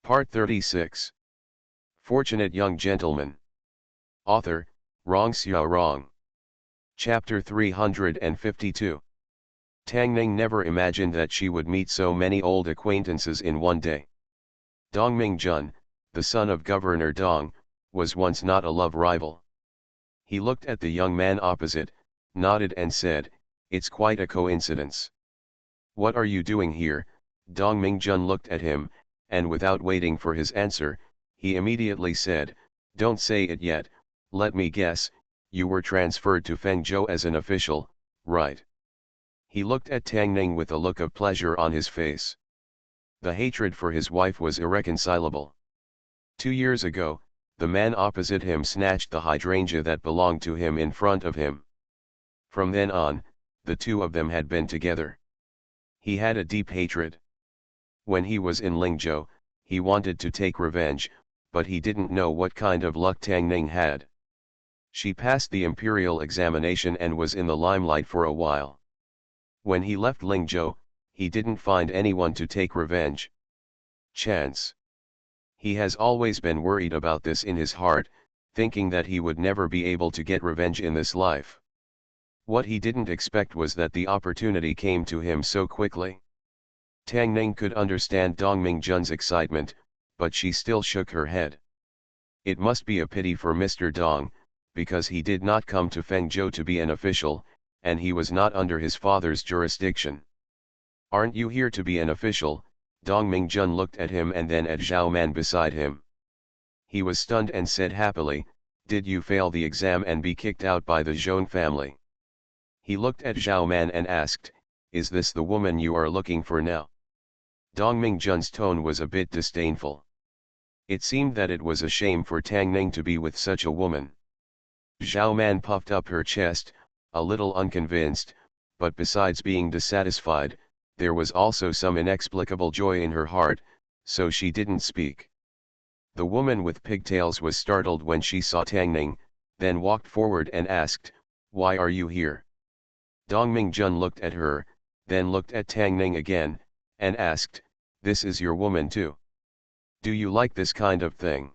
Part 36. Fortunate Young Gentleman. Author, Rong Xiao Rong. Chapter 352. Tang Ning never imagined that she would meet so many old acquaintances in one day. Dong Mingjun, the son of Governor Dong, was once not a love rival. He looked at the young man opposite, nodded and said, "It's quite a coincidence." "What are you doing here?" Dong Mingjun looked at him, and without waiting for his answer, he immediately said, "Don't say it yet, let me guess, you were transferred to Fengzhou as an official, right?" He looked at Tang Ning with a look of pleasure on his face. The hatred for his wife was irreconcilable. 2 years ago, the man opposite him snatched the hydrangea that belonged to him in front of him. From then on, the two of them had been together. He had a deep hatred. When he was in Lingzhou, he wanted to take revenge, but he didn't know what kind of luck Tang Ning had. She passed the imperial examination and was in the limelight for a while. When he left Lingzhou, he didn't find anyone to take revenge. Chance. He has always been worried about this in his heart, thinking that he would never be able to get revenge in this life. What he didn't expect was that the opportunity came to him so quickly. Tang Ning could understand Dong Mingjun's excitement, but she still shook her head. It must be a pity for Mr. Dong, because he did not come to Fengzhou to be an official, and he was not under his father's jurisdiction. "Aren't you here to be an official?" Dong Mingjun looked at him and then at Zhao Man beside him. He was stunned and said happily, "Did you fail the exam and be kicked out by the Zhong family?" He looked at Zhao Man and asked, "Is this the woman you are looking for now?" Dong Mingjun's tone was a bit disdainful. It seemed that it was a shame for Tang Ning to be with such a woman. Zhao Man puffed up her chest, a little unconvinced, but besides being dissatisfied, there was also some inexplicable joy in her heart, so she didn't speak. The woman with pigtails was startled when she saw Tang Ning, then walked forward and asked, "Why are you here?" Dong Mingjun looked at her, then looked at Tang Ning again, and asked, "This is your woman too? Do you like this kind of thing?"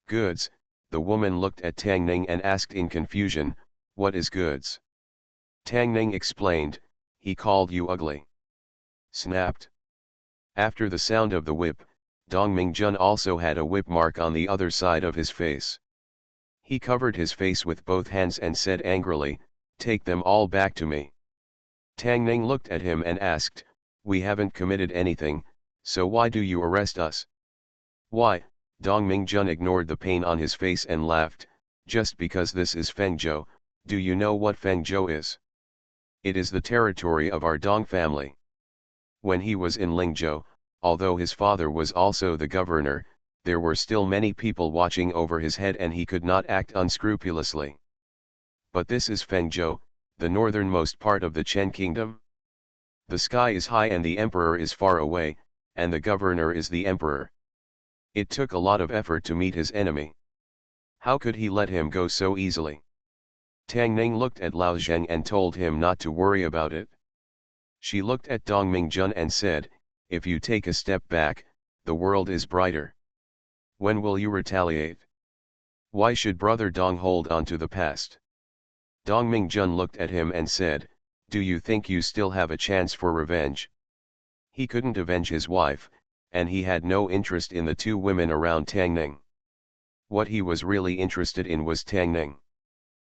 "Goods." The woman looked at Tang Ning and asked in confusion, "What is goods?" Tang Ning explained, "He called you ugly." Snapped. After the sound of the whip, Dong Mingjun also had a whip mark on the other side of his face. He covered his face with both hands and said angrily, "Take them all back to me." Tang Ning looked at him and asked, "We haven't committed anything, so why do you arrest us?" "Why?" Dong Mingjun ignored the pain on his face and laughed, "Just because this is Fengzhou. Do you know what Fengzhou is? It is the territory of our Dong family." When he was in Lingzhou, although his father was also the governor, there were still many people watching over his head and he could not act unscrupulously. But this is Fengzhou, the northernmost part of the Chen kingdom. The sky is high and the emperor is far away, and the governor is the emperor. It took a lot of effort to meet his enemy. How could he let him go so easily? Tang Ning looked at Lao Zheng and told him not to worry about it. She looked at Dong Mingjun and said, "If you take a step back, the world is brighter. When will you retaliate? Why should brother Dong hold on to the past?" Dong Mingjun looked at him and said, "Do you think you still have a chance for revenge?" He couldn't avenge his wife, and he had no interest in the two women around Tang Ning. What he was really interested in was Tang Ning.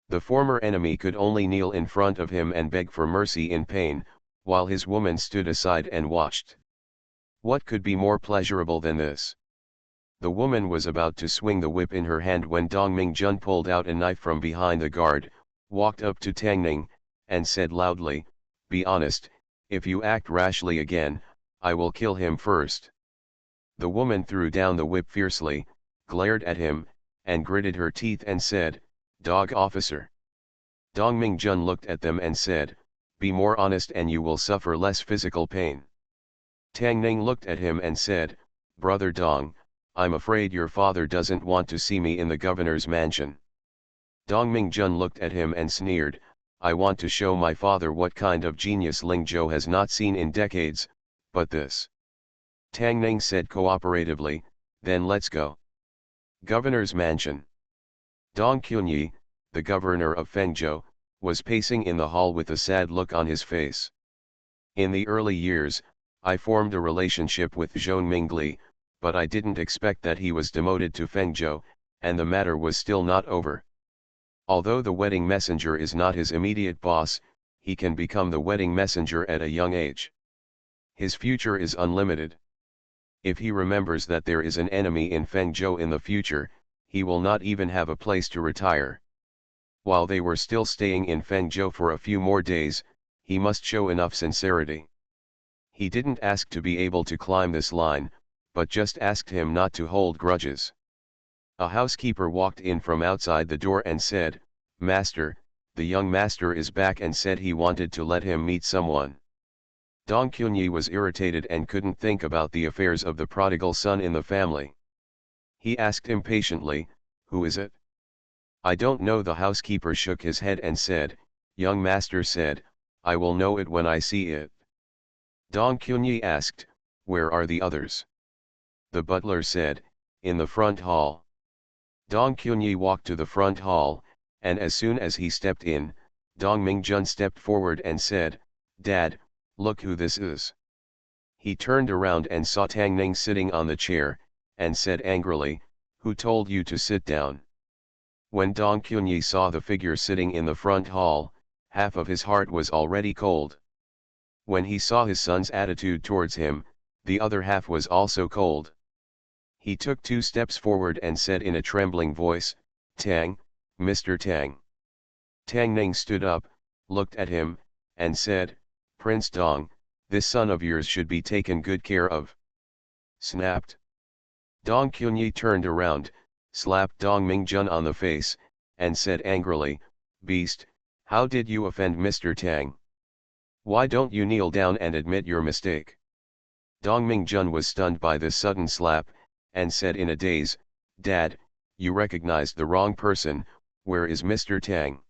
The former enemy could only kneel in front of him and beg for mercy in pain, while his woman stood aside and watched. What could be more pleasurable than this? The woman was about to swing the whip in her hand when Dong Mingjun pulled out a knife from behind the guard, walked up to Tang Ning, and said loudly, "Be honest, if you act rashly again, I will kill him first." The woman threw down the whip fiercely, glared at him, and gritted her teeth and said, "Dog officer." Dong Mingjun looked at them and said, "Be more honest and you will suffer less physical pain." Tang Ning looked at him and said, "Brother Dong, I'm afraid your father doesn't want to see me in the governor's mansion." Dong Mingjun looked at him and sneered, "I want to show my father what kind of genius Lingzhou has not seen in decades, but this." Tang Ning said cooperatively, then let's go. Governor's mansion. Dong Qunyi, the governor of Fengzhou, was pacing in the hall with a sad look on his face. In the early years, I formed a relationship with Zhong Mingli, but I didn't expect that he was demoted to Fengzhou, and the matter was still not over. Although the wedding messenger is not his immediate boss, he can become the wedding messenger at a young age. His future is unlimited. If he remembers that there is an enemy in Fengzhou in the future, he will not even have a place to retire. While they were still staying in Fengzhou for a few more days, he must show enough sincerity. He didn't ask to be able to climb this line, but just asked him not to hold grudges. A housekeeper walked in from outside the door and said, "Master, the young master is back and said he wanted to let him meet someone." Dong Qunyi was irritated and couldn't think about the affairs of the prodigal son in the family. He asked impatiently, "Who is it?" "I don't know." The housekeeper shook his head and said, "Young master said, I will know it when I see it." Dong Qunyi asked, "Where are the others?" The butler said, "In the front hall." Dong Qunyi walked to the front hall, and as soon as he stepped in, Dong Mingjun stepped forward and said, "Dad, look who this is." He turned around and saw Tang Ning sitting on the chair, and said angrily, "Who told you to sit down?" When Dong Qunyi saw the figure sitting in the front hall, half of his heart was already cold. When he saw his son's attitude towards him, the other half was also cold. He took 2 steps forward and said in a trembling voice, "Tang, Mr. Tang." Tang Ning stood up, looked at him, and said, "Prince Dong, this son of yours should be taken good care of." Snapped. Dong Qunyi turned around, slapped Dong Mingjun on the face, and said angrily, "Beast, how did you offend Mr. Tang? Why don't you kneel down and admit your mistake?" Dong Mingjun was stunned by this sudden slap, and said in a daze, "Dad, you recognized the wrong person. Where is Mr. Tang?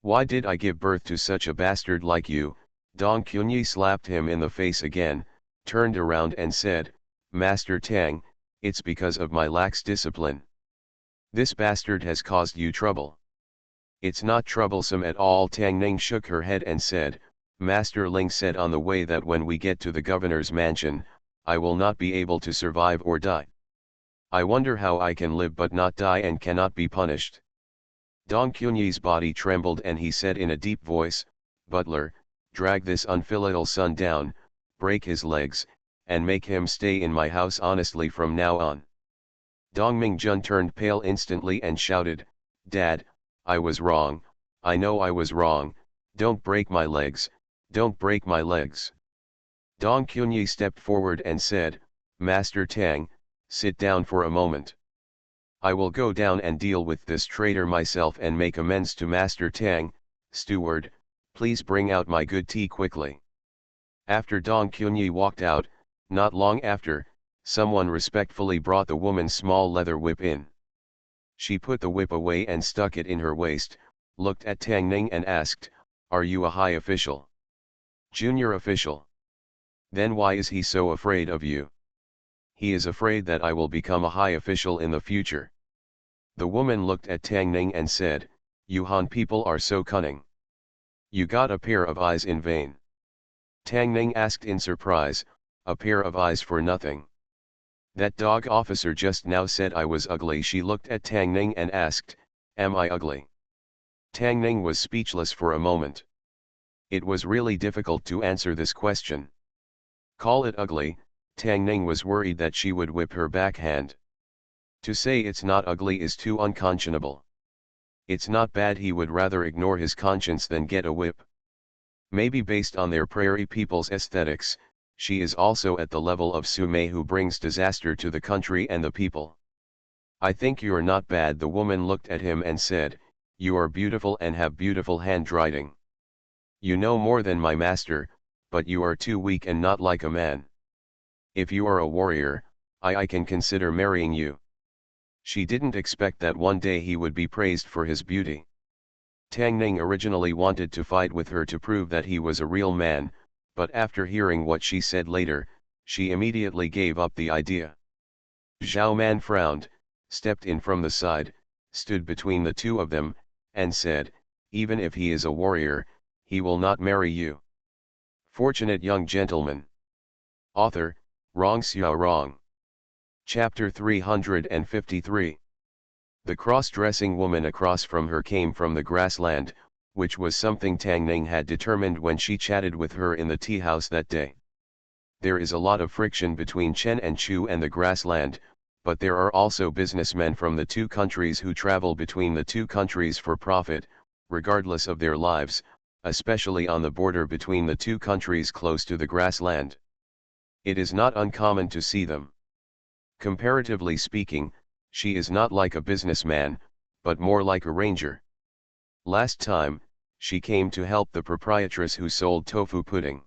Why did I give birth to such a bastard like you?" Dong Qunyi slapped him in the face again, turned around and said, "Master Tang, it's because of my lax discipline. This bastard has caused you trouble." "It's not troublesome at all." Tang Ning shook her head and said, "Master Ling said on the way that when we get to the governor's mansion, I will not be able to survive or die. I wonder how I can live but not die and cannot be punished." Dong Qunyi's body trembled and he said in a deep voice, "Butler, drag this unfilial son down, break his legs, and make him stay in my house honestly from now on." Dong Mingjun turned pale instantly and shouted, "Dad, I was wrong, I know I was wrong, don't break my legs, don't break my legs." Dong Qunyi stepped forward and said, "Master Tang, sit down for a moment. I will go down and deal with this traitor myself and make amends to Master Tang. Steward, please bring out my good tea quickly." After Dong Qunyi walked out, not long after, someone respectfully brought the woman's small leather whip in. She put the whip away and stuck it in her waist, looked at Tang Ning and asked, "Are you a high official?" "Junior official." "Then why is he so afraid of you?" "He is afraid that I will become a high official in the future." The woman looked at Tang Ning and said, "You Han people are so cunning. You got a pair of eyes in vain." Tang Ning asked in surprise, "A pair of eyes for nothing? That dog officer just now said I was ugly." She looked at Tang Ning and asked, "Am I ugly?" Tang Ning was speechless for a moment. It was really difficult to answer this question. Call it ugly, Tang Ning was worried that she would whip her backhand. To say it's not ugly is too unconscionable. It's not bad. He would rather ignore his conscience than get a whip. Maybe based on their prairie people's aesthetics, she is also at the level of Su Mei, who brings disaster to the country and the people. "I think you're not bad." The woman looked at him and said, "You are beautiful and have beautiful handwriting. You know more than my master, but you are too weak and not like a man. If you are a warrior, I can consider marrying you." She didn't expect that one day he would be praised for his beauty. Tang Ning originally wanted to fight with her to prove that he was a real man, but after hearing what she said later, She immediately gave up the idea. Zhao Man frowned, stepped in from the side, stood between the two of them, and said, even if he is a warrior, he will not marry you. Fortunate young gentleman. Author, Rong Xiao Rong. Chapter 353. The cross-dressing woman across from her came from the grassland, which was something Tang Ning had determined when she chatted with her in the tea house that day. There is a lot of friction between Chen and Chu and the grassland, but there are also businessmen from the two countries who travel between the two countries for profit, regardless of their lives, especially on the border between the two countries close to the grassland. It is not uncommon to see them. Comparatively speaking, she is not like a businessman, but more like a ranger. Last time, she came to help the proprietress who sold tofu pudding.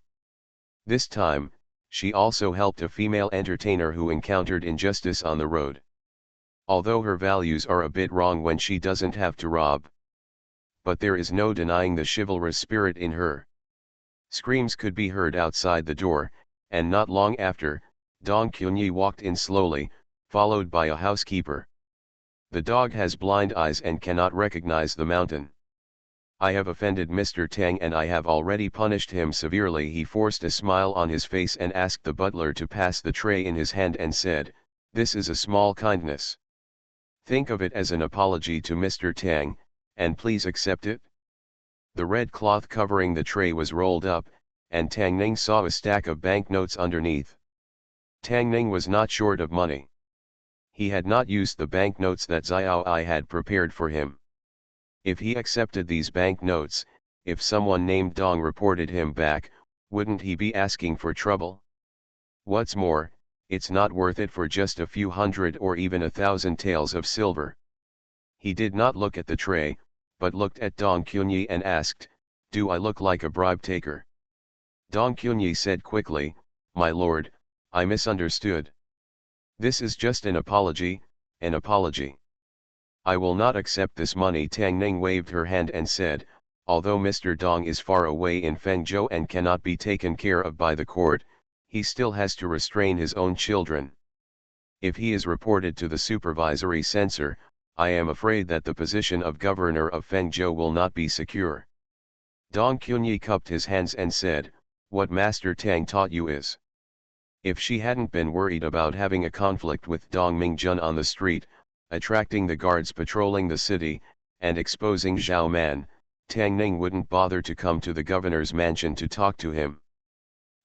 This time, she also helped a female entertainer who encountered injustice on the road. Although her values are a bit wrong when she doesn't have to rob. But there is no denying the chivalrous spirit in her. Screams could be heard outside the door, and not long after, Dong Qunyi walked in slowly, followed by a housekeeper. The dog has blind eyes and cannot recognize the mountain. I have offended Mr. Tang and I have already punished him severely. He forced a smile on his face and asked the butler to pass the tray in his hand and said, this is a small kindness. Think of it as an apology to Mr. Tang, and please accept it. The red cloth covering the tray was rolled up, and Tang Ning saw a stack of banknotes underneath. Tang Ning was not short of money. He had not used the banknotes that Xiao Ai had prepared for him. If he accepted these banknotes, if someone named Dong reported him back, wouldn't he be asking for trouble? What's more, it's not worth it for just a few hundred or even 1,000 taels of silver. He did not look at the tray, but looked at Dong Qunyi and asked, do I look like a bribe taker? Dong Qunyi said quickly, my lord, I misunderstood. This is just an apology, an apology. I will not accept this money. Tang Ning waved her hand and said, although Mr. Dong is far away in Fengzhou and cannot be taken care of by the court, he still has to restrain his own children. If he is reported to the supervisory censor, I am afraid that the position of governor of Fengzhou will not be secure. Dong Qunyi cupped his hands and said, what Master Tang taught you is. If she hadn't been worried about having a conflict with Dong Mingjun on the street, attracting the guards patrolling the city, and exposing Zhao Man, Tang Ning wouldn't bother to come to the governor's mansion to talk to him.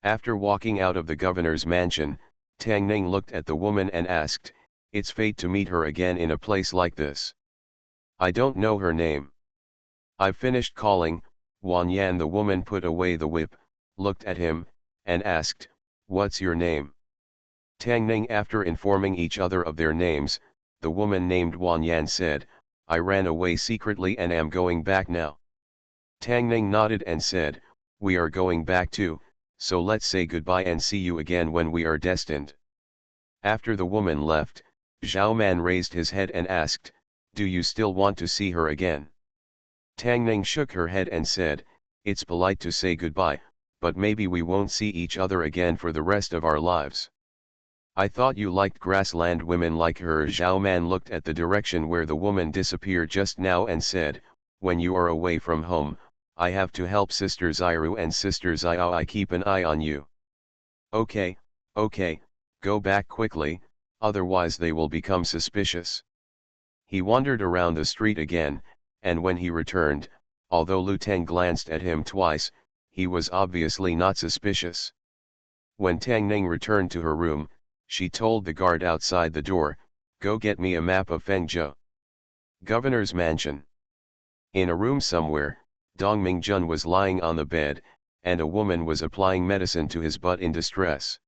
After walking out of the governor's mansion, Tang Ning looked at the woman and asked, it's fate to meet her again in a place like this. I don't know her name. I've finished calling, Wan Yan. The woman put away the whip, looked at him, and asked, what's your name? Tang Ning. After informing each other of their names, the woman named Wan Yan said, I ran away secretly and am going back now. Tang Ning nodded and said, we are going back too, so let's say goodbye and see you again when we are destined. After the woman left, Zhao Man raised his head and asked, do you still want to see her again? Tang Ning shook her head and said, it's polite to say goodbye, but maybe we won't see each other again for the rest of our lives. I thought you liked grassland women like her. Zhao Man looked at the direction where the woman disappeared just now and said, when you are away from home, I have to help Sister Xiru and Sister Xiao. I keep an eye on you. Okay, go back quickly, otherwise they will become suspicious. He wandered around the street again, and when he returned, although Lu Teng glanced at him twice, he was obviously not suspicious. When Tang Ning returned to her room, she told the guard outside the door, go get me a map of Fengzhou. Governor's mansion. In a room somewhere, Dong Mingjun was lying on the bed, and a woman was applying medicine to his butt in distress.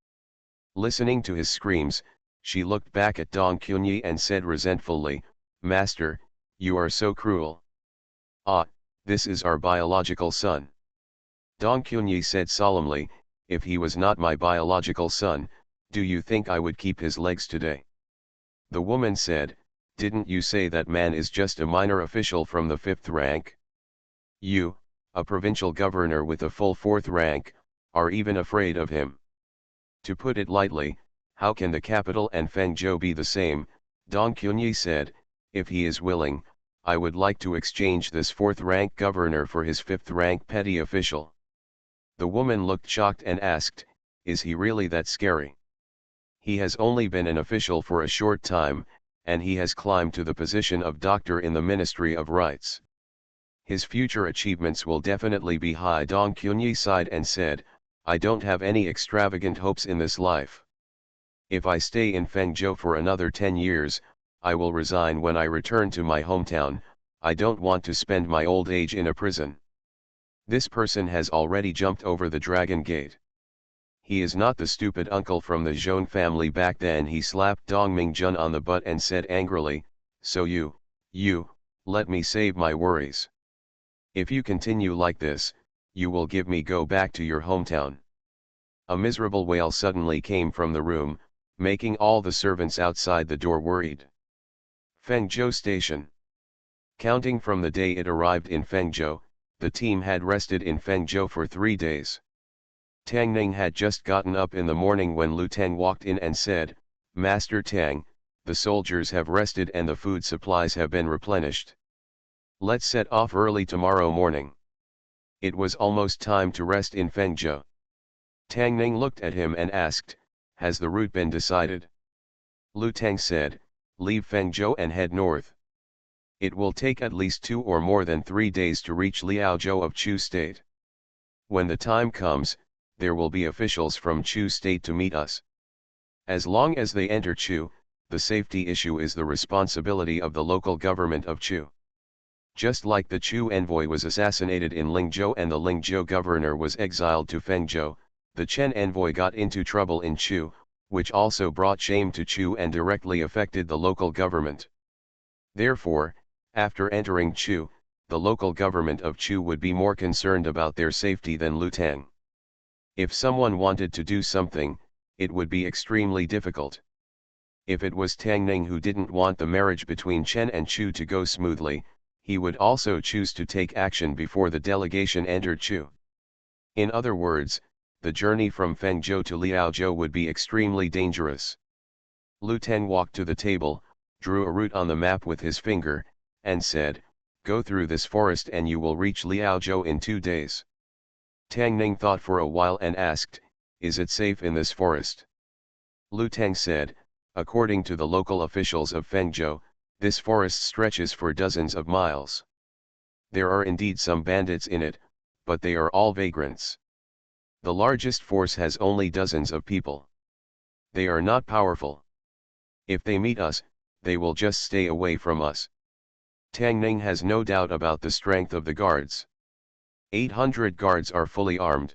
Listening to his screams, she looked back at Dong Qunyi and said resentfully, Master, you are so cruel. Ah, this is our biological son. Dong Qunyi said solemnly, if he was not my biological son, do you think I would keep his legs today? The woman said, didn't you say that man is just a minor official from the 5th rank? You, a provincial governor with a full 4th rank, are even afraid of him. To put it lightly, how can the capital and Fengzhou be the same? Dong Qunyi said, if he is willing, I would like to exchange this 4th-rank governor for his 5th-rank petty official. The woman looked shocked and asked, is he really that scary? He has only been an official for a short time, and he has climbed to the position of doctor in the Ministry of Rights. His future achievements will definitely be high. Dong Qunyi sighed and said, I don't have any extravagant hopes in this life. If I stay in Fengzhou for another 10 years, I will resign when I return to my hometown. I don't want to spend my old age in a prison. This person has already jumped over the dragon gate. He is not the stupid uncle from the Zhong family back then. He slapped Dong Mingjun on the butt and said angrily, so you, let me save my worries. If you continue like this, you will give me go back to your hometown. A miserable wail suddenly came from the room, making all the servants outside the door worried. Fengzhou Station. Counting from the day it arrived in Fengzhou, the team had rested in Fengzhou for 3 days. Tang Ning had just gotten up in the morning when Lu Teng walked in and said, Master Tang, the soldiers have rested and the food supplies have been replenished. Let's set off early tomorrow morning. It was almost time to rest in Fengzhou. Tang Ning looked at him and asked, has the route been decided? Lu Teng said, leave Fengzhou and head north. It will take at least 2 or more than 3 days to reach Liaozhou of Chu State. When the time comes, there will be officials from Chu State to meet us. As long as they enter Chu, the safety issue is the responsibility of the local government of Chu. Just like the Chu envoy was assassinated in Lingzhou and the Lingzhou governor was exiled to Fengzhou, the Chen envoy got into trouble in Chu, which also brought shame to Chu and directly affected the local government. Therefore, after entering Chu, the local government of Chu would be more concerned about their safety than Lu Teng. If someone wanted to do something, it would be extremely difficult. If it was Tang Ning who didn't want the marriage between Chen and Chu to go smoothly, he would also choose to take action before the delegation entered Chu. In other words, the journey from Fengzhou to Liaozhou would be extremely dangerous. Lu Teng walked to the table, drew a route on the map with his finger, and said, go through this forest and you will reach Liaozhou in 2 days. Tang Ning thought for a while and asked, is it safe in this forest? Lu Teng said, according to the local officials of Fengzhou, this forest stretches for dozens of miles. There are indeed some bandits in it, but they are all vagrants. The largest force has only dozens of people. They are not powerful. If they meet us, they will just stay away from us. Tang Ning has no doubt about the strength of the guards. 800 guards are fully armed.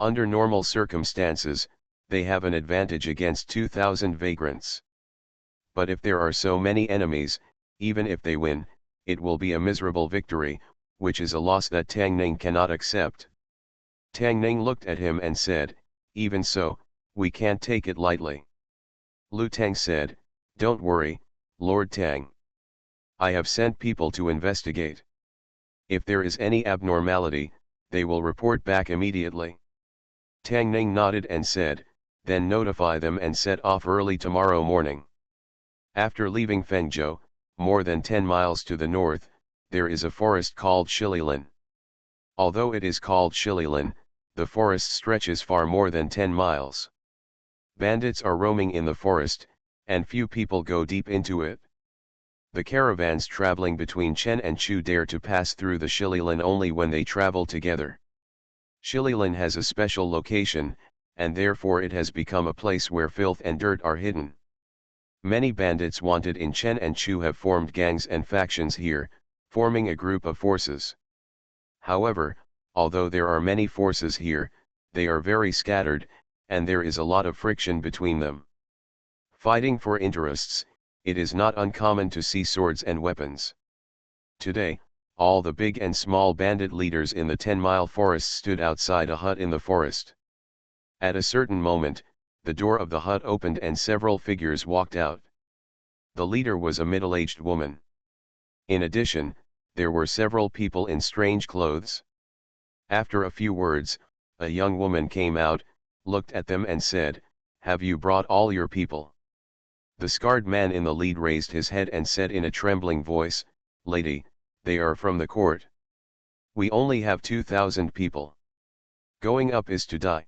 Under normal circumstances, they have an advantage against 2,000 vagrants. But if there are so many enemies, even if they win, it will be a miserable victory, which is a loss that Tang Ning cannot accept. Tang Ning looked at him and said, even so, we can't take it lightly. Lu Teng said, don't worry, Lord Tang. I have sent people to investigate. If there is any abnormality, they will report back immediately. Tang Ning nodded and said, then notify them and set off early tomorrow morning. After leaving Fengzhou, more than 10 miles to the north, there is a forest called Shililin. Although it is called Shililin, the forest stretches far more than 10 miles. Bandits are roaming in the forest, and few people go deep into it. The caravans traveling between Chen and Chu dare to pass through the Shililin only when they travel together. Shililin has a special location, and therefore it has become a place where filth and dirt are hidden. Many bandits wanted in Chen and Chu have formed gangs and factions here, forming a group of forces. However, although there are many forces here, they are very scattered, and there is a lot of friction between them. Fighting for interests, it is not uncommon to see swords and weapons. Today, all the big and small bandit leaders in the 10-mile forest stood outside a hut in the forest. At a certain moment, the door of the hut opened and several figures walked out. The leader was a middle-aged woman. In addition, there were several people in strange clothes. After a few words, a young woman came out, looked at them and said, "Have you brought all your people?" The scarred man in the lead raised his head and said in a trembling voice, "Lady, they are from the court. We only have 2,000 people. Going up is to die."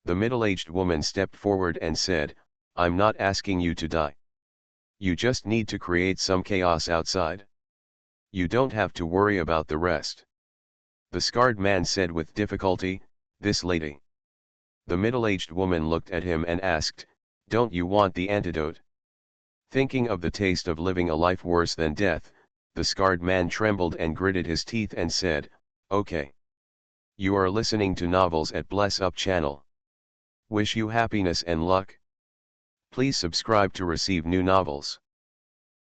The middle-aged woman stepped forward and said, "I'm not asking you to die. You just need to create some chaos outside. You don't have to worry about the rest." The scarred man said with difficulty, "This lady." The middle-aged woman looked at him and asked, "Don't you want the antidote?" Thinking of the taste of living a life worse than death, the scarred man trembled and gritted his teeth and said, "Okay. You are listening to novels at Bless Up channel. Wish you happiness and luck. Please subscribe to receive new novels.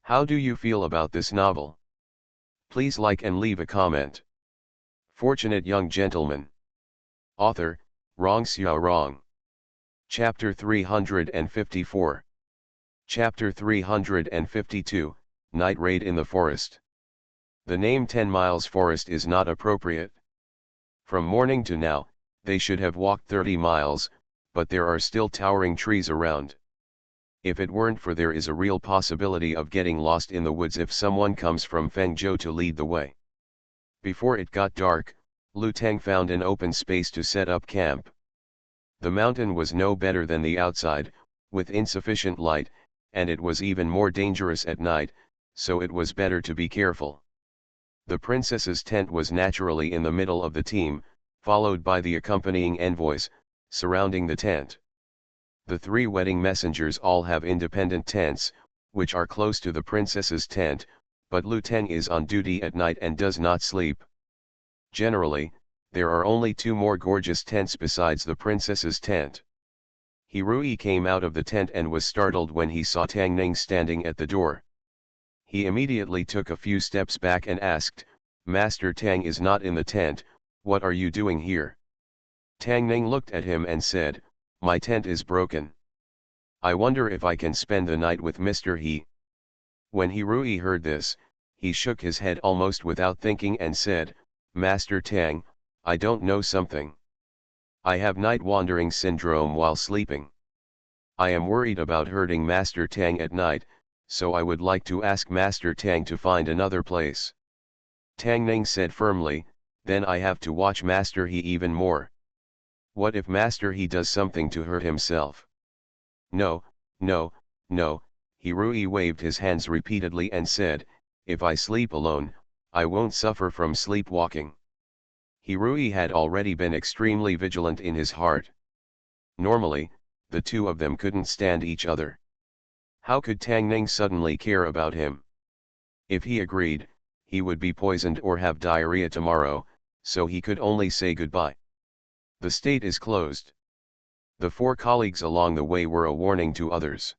How do you feel about this novel? Please like and leave a comment. Fortunate Young Gentleman. Author, Rong Xiao Rong. Chapter 354. Chapter 352, Night Raid in the Forest. The name 10 Miles Forest is not appropriate. From morning to now, they should have walked 30 miles, but there are still towering trees around. If it weren't for there is a real possibility of getting lost in the woods if someone comes from Fengzhou to lead the way. Before it got dark, Lu Teng found an open space to set up camp. The mountain was no better than the outside, with insufficient light, and it was even more dangerous at night, so it was better to be careful. The princess's tent was naturally in the middle of the team, followed by the accompanying envoys, surrounding the tent. The 3 wedding messengers all have independent tents, which are close to the princess's tent, but Lu Teng is on duty at night and does not sleep. Generally, there are only 2 more gorgeous tents besides the princess's tent. Hirui came out of the tent and was startled when he saw Tang Ning standing at the door. He immediately took a few steps back and asked, "Master Tang is not in the tent, what are you doing here?" Tang Ning looked at him and said, "My tent is broken. I wonder if I can spend the night with Mr. He." When Hirui heard this, he shook his head almost without thinking and said, "Master Tang, I don't know something. I have night wandering syndrome while sleeping. I am worried about hurting Master Tang at night, so I would like to ask Master Tang to find another place." Tang Ning said firmly, "Then I have to watch Master He even more. What if Master He does something to hurt himself?" "No, no, no," Hirui waved his hands repeatedly and said, "If I sleep alone, I won't suffer from sleepwalking." Hirui had already been extremely vigilant in his heart. Normally, the 2 of them couldn't stand each other. How could Tang Ning suddenly care about him? If he agreed, he would be poisoned or have diarrhea tomorrow, so he could only say goodbye. The state is closed. The 4 colleagues along the way were a warning to others.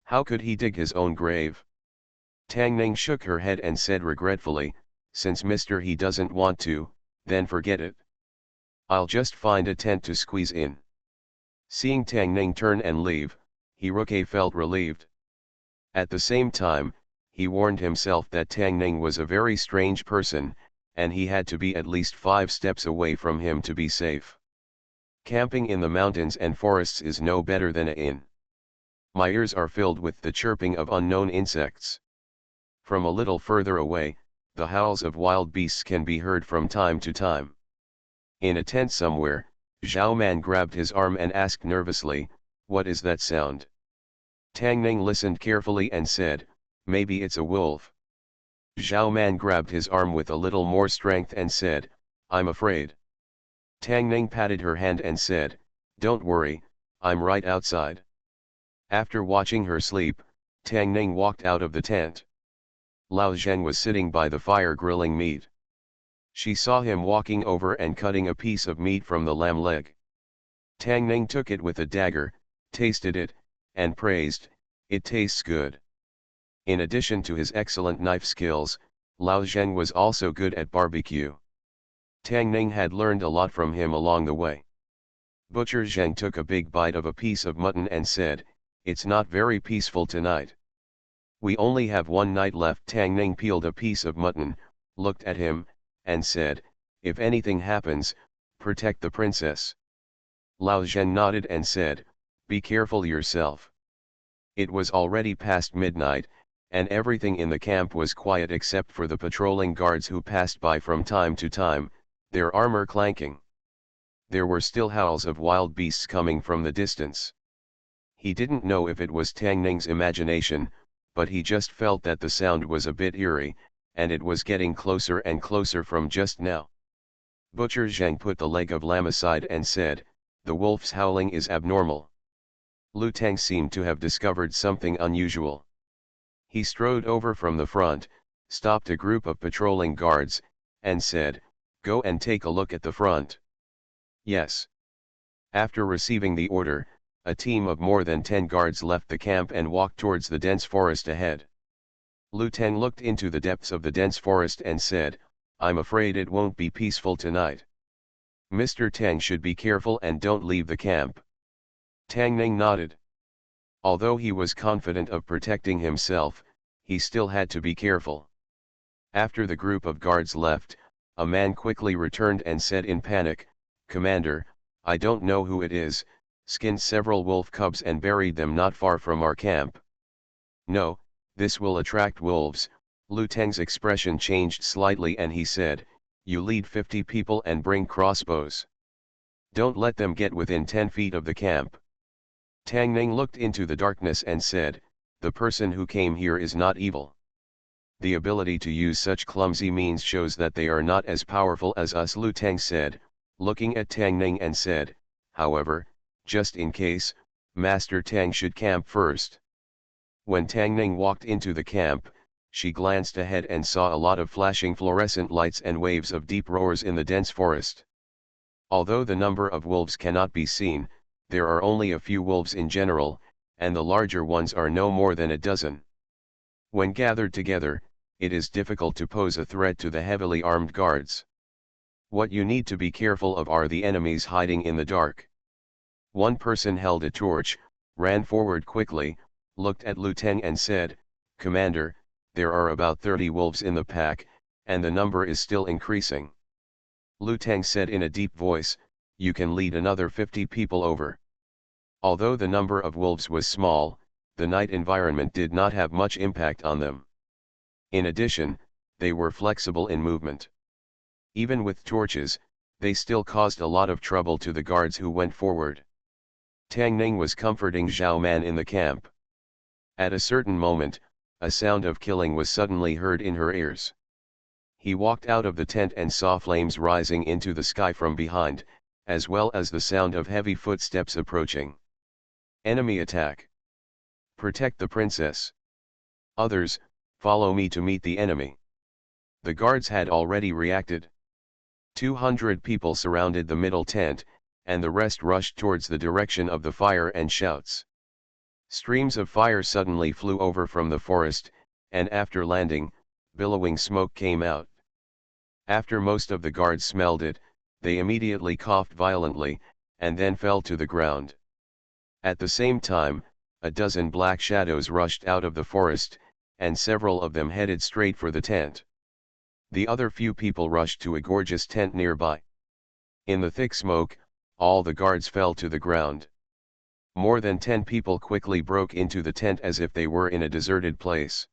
How could he dig his own grave? Tang Ning shook her head and said regretfully, "Since Mr. He doesn't want to, then forget it. I'll just find a tent to squeeze in." Seeing Tang Ning turn and leave, Hiruke felt relieved. At the same time, he warned himself that Tang Ning was a very strange person, and he had to be at least 5 steps away from him to be safe. Camping in the mountains and forests is no better than a inn. My ears are filled with the chirping of unknown insects. From a little further away, the howls of wild beasts can be heard from time to time. In a tent somewhere, Zhao Man grabbed his arm and asked nervously, "What is that sound?" Tang Ning listened carefully and said, "Maybe it's a wolf." Zhao Man grabbed his arm with a little more strength and said, "I'm afraid." Tang Ning patted her hand and said, "Don't worry, I'm right outside." After watching her sleep, Tang Ning walked out of the tent. Lao Zheng was sitting by the fire grilling meat. She saw him walking over and cutting a piece of meat from the lamb leg. Tang Ning took it with a dagger, tasted it, and praised, "It tastes good." In addition to his excellent knife skills, Lao Zheng was also good at barbecue. Tang Ning had learned a lot from him along the way. Butcher Zheng took a big bite of a piece of mutton and said, "It's not very peaceful tonight. We only have 1 night left." Tang Ning peeled a piece of mutton, looked at him, and said, "If anything happens, protect the princess." Lao Zhen nodded and said, "Be careful yourself." It was already past midnight, and everything in the camp was quiet except for the patrolling guards who passed by from time to time, their armor clanking. There were still howls of wild beasts coming from the distance. He didn't know if it was Tang Ning's imagination, but he just felt that the sound was a bit eerie, and it was getting closer and closer from just now. Butcher Zhang put the leg of lamb aside and said, "The wolf's howling is abnormal." Lu Tang seemed to have discovered something unusual. He strode over from the front, stopped a group of patrolling guards, and said, "Go and take a look at the front." "Yes." After receiving the order, a team of more than 10 guards left the camp and walked towards the dense forest ahead. Lu Tang looked into the depths of the dense forest and said, "I'm afraid it won't be peaceful tonight. Mr. Tang should be careful and don't leave the camp." Tang Ning nodded. Although he was confident of protecting himself, he still had to be careful. After the group of guards left, a man quickly returned and said in panic, "Commander, I don't know who it is, skinned several wolf cubs and buried them not far from our camp." "No, this will attract wolves." Lu Teng's expression changed slightly and he said, "You lead 50 people and bring crossbows. Don't let them get within 10 feet of the camp." Tang Ning looked into the darkness and said, "The person who came here is not evil. The ability to use such clumsy means shows that they are not as powerful as us." Lu Teng said, looking at Tang Ning and said, "However, just in case, Master Tang should camp first." When Tang Ning walked into the camp, she glanced ahead and saw a lot of flashing fluorescent lights and waves of deep roars in the dense forest. Although the number of wolves cannot be seen, there are only a few wolves in general, and the larger ones are no more than a dozen. When gathered together, it is difficult to pose a threat to the heavily armed guards. What you need to be careful of are the enemies hiding in the dark. One person held a torch, ran forward quickly, looked at Lu Teng and said, "Commander, there are about 30 wolves in the pack, and the number is still increasing." Lu Teng said in a deep voice, "You can lead another 50 people over." Although the number of wolves was small, the night environment did not have much impact on them. In addition, they were flexible in movement. Even with torches, they still caused a lot of trouble to the guards who went forward. Tang Ning was comforting Zhao Man in the camp. At a certain moment, a sound of killing was suddenly heard in her ears. He walked out of the tent and saw flames rising into the sky from behind, as well as the sound of heavy footsteps approaching. Enemy attack. Protect the princess. Others, follow me to meet the enemy. The guards had already reacted. 200 people surrounded the middle tent, and the rest rushed towards the direction of the fire and shouts. Streams of fire suddenly flew over from the forest, and after landing, billowing smoke came out. After most of the guards smelled it, they immediately coughed violently, and then fell to the ground. At the same time, a dozen black shadows rushed out of the forest, and several of them headed straight for the tent. The other few people rushed to a gorgeous tent nearby. In the thick smoke, all the guards fell to the ground. More than 10 people quickly broke into the tent as if they were in a deserted place.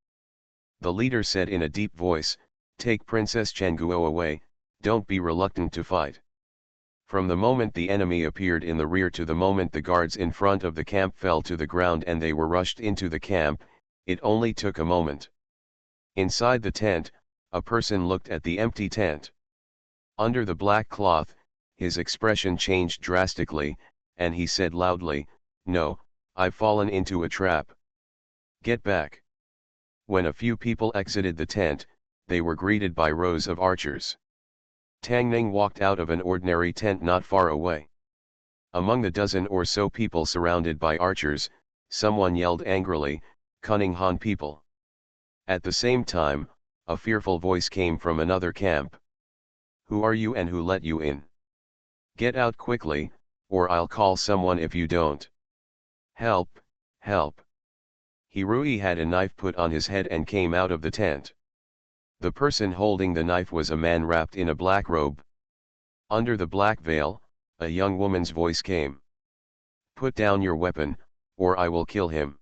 The leader said in a deep voice, "Take Princess Changguo away, don't be reluctant to fight." From the moment the enemy appeared in the rear to the moment the guards in front of the camp fell to the ground and they were rushed into the camp, it only took a moment. Inside the tent, a person looked at the empty tent. Under the black cloth, his expression changed drastically, and he said loudly, "No, I've fallen into a trap. Get back." When a few people exited the tent, they were greeted by rows of archers. Tang Ning walked out of an ordinary tent not far away. Among the dozen or so people surrounded by archers, someone yelled angrily, "Cunning Han people." At the same time, a fearful voice came from another camp. "Who are you and who let you in? Get out quickly, or I'll call someone if you don't. Help, help." Hirui had a knife put on his head and came out of the tent. The person holding the knife was a man wrapped in a black robe. Under the black veil, A young woman's voice came. "Put down your weapon, or I will kill him."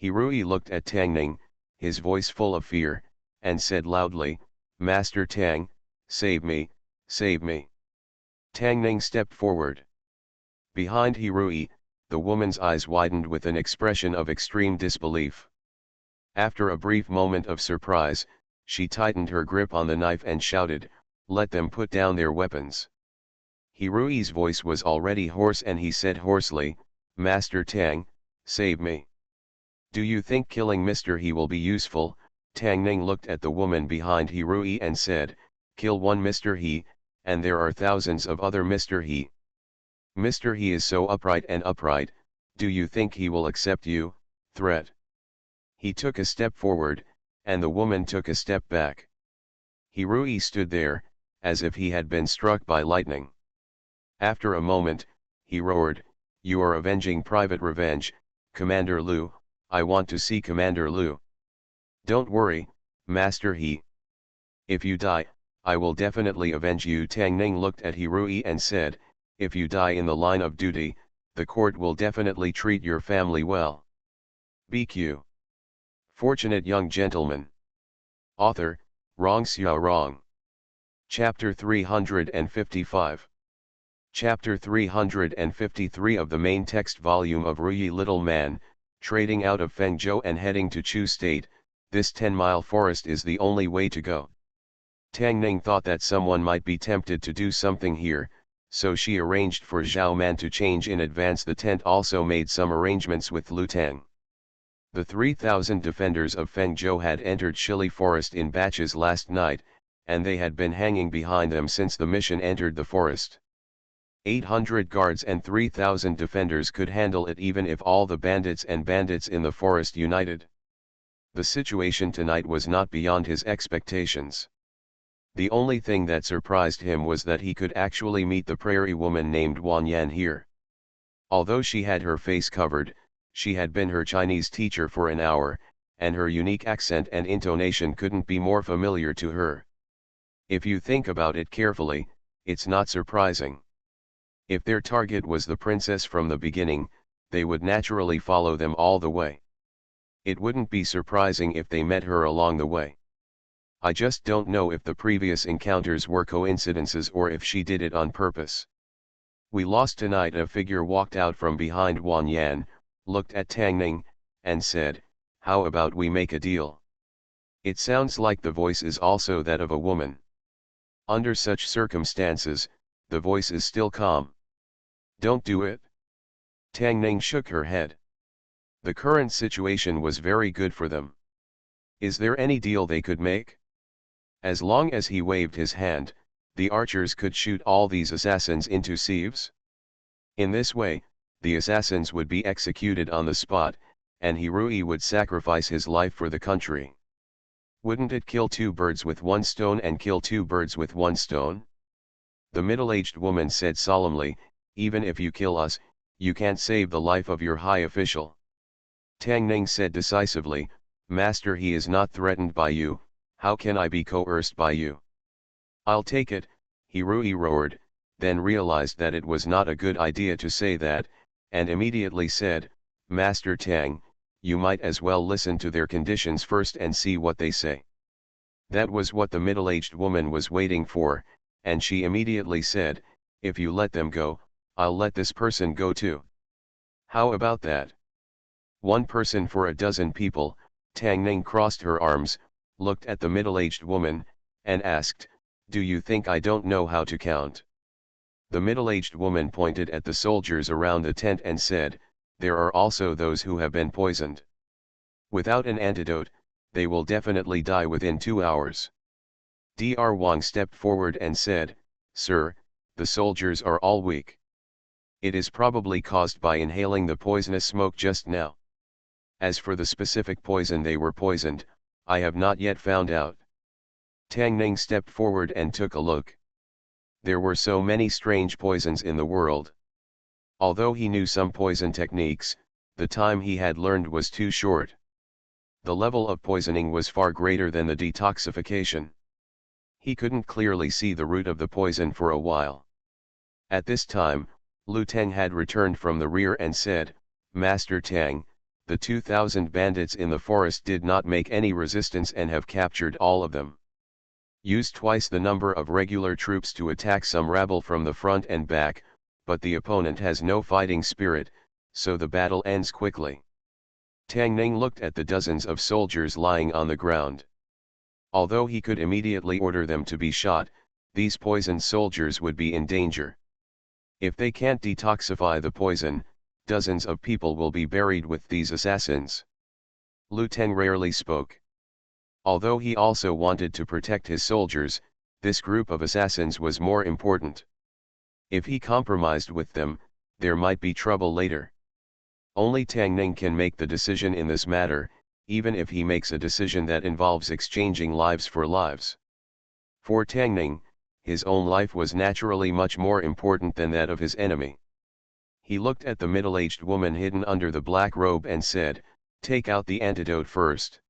Hirui looked at Tang Ning, his voice full of fear, and said loudly, "Master Tang, save me, save me." Tang Ning stepped forward. Behind Hirui, the woman's eyes widened with an expression of extreme disbelief. After a brief moment of surprise, she tightened her grip on the knife and shouted, "Let them put down their weapons." Hirui's voice was already hoarse and he said hoarsely, "Master Tang, save me. Do you think killing Mr. He will be useful?" Tang Ning looked at the woman behind Hirui and said, "Kill one Mr. He, and there are thousands of other Mr. He. Mr. He is so upright and upright, do you think he will accept you, threat?" He took a step forward, and the woman took a step back. Hirui stood there, as if he had been struck by lightning. After a moment, he roared, "You are avenging private revenge, Commander Liu. I want to see Commander Liu." "Don't worry, Master He. If you die, I will definitely avenge you." Tang Ning looked at Hirui and said, "If you die in the line of duty, the court will definitely treat your family well." BQ. Fortunate Young Gentleman. Author, Rong Xiao Rong. Chapter 355. Chapter 353 of the main text volume of Ruyi Little Man, trading out of Fengzhou and heading to Chu State. This 10-mile forest is the only way to go. Tang Ning thought that someone might be tempted to do something here, so she arranged for Zhao Man to change in advance. The tent also made some arrangements with Lu Tang. The 3,000 defenders of Fengzhou had entered Shili Forest in batches last night, and they had been hanging behind them since the mission entered the forest. 800 guards and 3,000 defenders could handle it even if all the bandits in the forest united. The situation tonight was not beyond his expectations. The only thing that surprised him was that he could actually meet the prairie woman named Wan Yan here. Although she had her face covered, she had been her Chinese teacher for an hour, and her unique accent and intonation couldn't be more familiar to her. If you think about it carefully, it's not surprising. If their target was the princess from the beginning, they would naturally follow them all the way. It wouldn't be surprising if they met her along the way. I just don't know if the previous encounters were coincidences or if she did it on purpose. "We lost tonight." A figure walked out from behind Wan Yan, looked at Tang Ning, and said, "How about we make a deal?" It sounds like the voice is also that of a woman. Under such circumstances, the voice is still calm. "Don't do it." Tang Ning shook her head. The current situation was very good for them. Is there any deal they could make? As long as he waved his hand, the archers could shoot all these assassins into sieves. In this way, the assassins would be executed on the spot, and Hirui would sacrifice his life for the country. Wouldn't it kill two birds with one stone and kill two birds with one stone? The middle-aged woman said solemnly, "Even if you kill us, you can't save the life of your high official." Tang Ning said decisively, "Master, he is not threatened by you. How can I be coerced by you?" "I'll take it," Hirui roared, then realized that it was not a good idea to say that, and immediately said, "Master Tang, you might as well listen to their conditions first and see what they say." That was what the middle-aged woman was waiting for, and she immediately said, "If you let them go, I'll let this person go too." "How about that?" "One person for a dozen people." Tang Ning crossed her arms, looked at the middle-aged woman, and asked, "Do you think I don't know how to count?" The middle-aged woman pointed at the soldiers around the tent and said, "There are also those who have been poisoned. Without an antidote, they will definitely die within 2 hours." Dr. Wang stepped forward and said, "Sir, the soldiers are all weak. It is probably caused by inhaling the poisonous smoke just now. As for the specific poison they were poisoned, I have not yet found out." Tang Ning stepped forward and took a look. There were so many strange poisons in the world. Although he knew some poison techniques, the time he had learned was too short. The level of poisoning was far greater than the detoxification. He couldn't clearly see the root of the poison for a while. At this time, Lu Teng had returned from the rear and said, "Master Tang, the 2,000 bandits in the forest did not make any resistance and have captured all of them. Use twice the number of regular troops to attack some rabble from the front and back, but the opponent has no fighting spirit, so the battle ends quickly." Tang Ning looked at the dozens of soldiers lying on the ground. Although he could immediately order them to be shot, these poisoned soldiers would be in danger. If they can't detoxify the poison, dozens of people will be buried with these assassins. Lu Teng rarely spoke. Although he also wanted to protect his soldiers, this group of assassins was more important. If he compromised with them, there might be trouble later. Only Tang Ning can make the decision in this matter, even if he makes a decision that involves exchanging lives for lives. For Tang Ning, his own life was naturally much more important than that of his enemy. He looked at the middle-aged woman hidden under the black robe and said, "Take out the antidote first."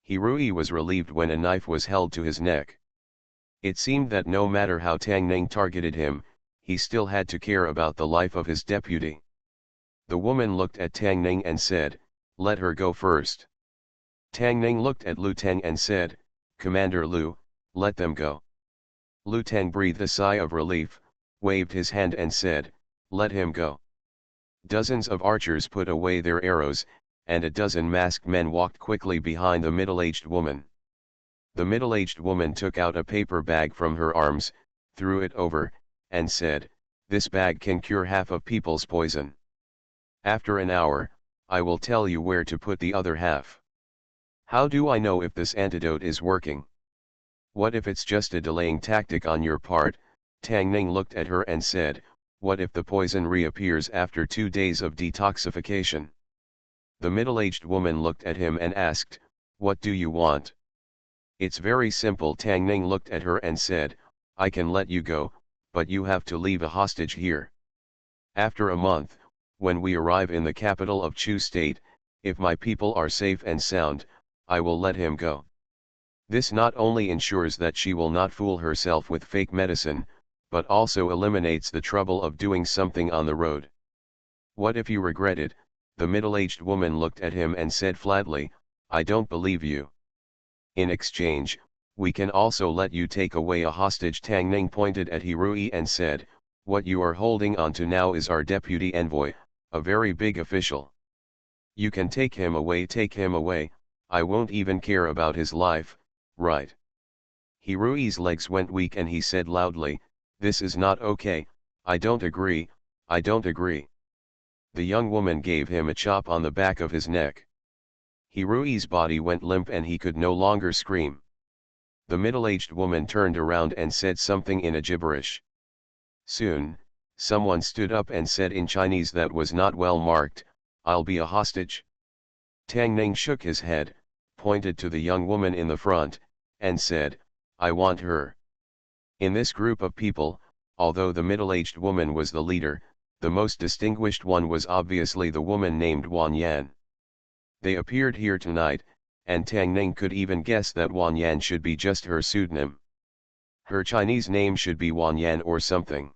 Hirui was relieved when a knife was held to his neck. It seemed that no matter how Tang Ning targeted him, he still had to care about the life of his deputy. The woman looked at Tang Ning and said, "Let her go first." Tang Ning looked at Lu Teng and said, "Commander Lu, let them go." Lu Teng breathed a sigh of relief, waved his hand and said, "Let him go." Dozens of archers put away their arrows, and a dozen masked men walked quickly behind the middle-aged woman. The middle-aged woman took out a paper bag from her arms, threw it over, and said, "This bag can cure half of people's poison. After an hour, I will tell you where to put the other half." "How do I know if this antidote is working? What if it's just a delaying tactic on your part?" Tang Ning looked at her and said, "What if the poison reappears after 2 days of detoxification?" The middle-aged woman looked at him and asked, "What do you want?" "It's very simple." Tang Ning looked at her and said, "I can let you go, but you have to leave a hostage here. After a month, when we arrive in the capital of Chu State, if my people are safe and sound, I will let him go." This not only ensures that she will not fool herself with fake medicine, but also eliminates the trouble of doing something on the road. "What if you regret it?" The middle-aged woman looked at him and said flatly, "I don't believe you. In exchange, we can also let you take away a hostage." Tang Ning pointed at Hirui and said, "What you are holding on to now is our deputy envoy, a very big official. You can take him away. Take him away, I won't even care about his life, right?" Hirui's legs went weak and he said loudly, "This is not okay, I don't agree, I don't agree." The young woman gave him a chop on the back of his neck. Hirui's body went limp and he could no longer scream. The middle-aged woman turned around and said something in a gibberish. Soon, someone stood up and said in Chinese that was not well marked, "I'll be a hostage." Tang Ning shook his head, pointed to the young woman in the front, and said, "I want her." In this group of people, although the middle-aged woman was the leader, the most distinguished one was obviously the woman named Wan Yan. They appeared here tonight, and Tang Ning could even guess that Wan Yan should be just her pseudonym. Her Chinese name should be Wan Yan or something.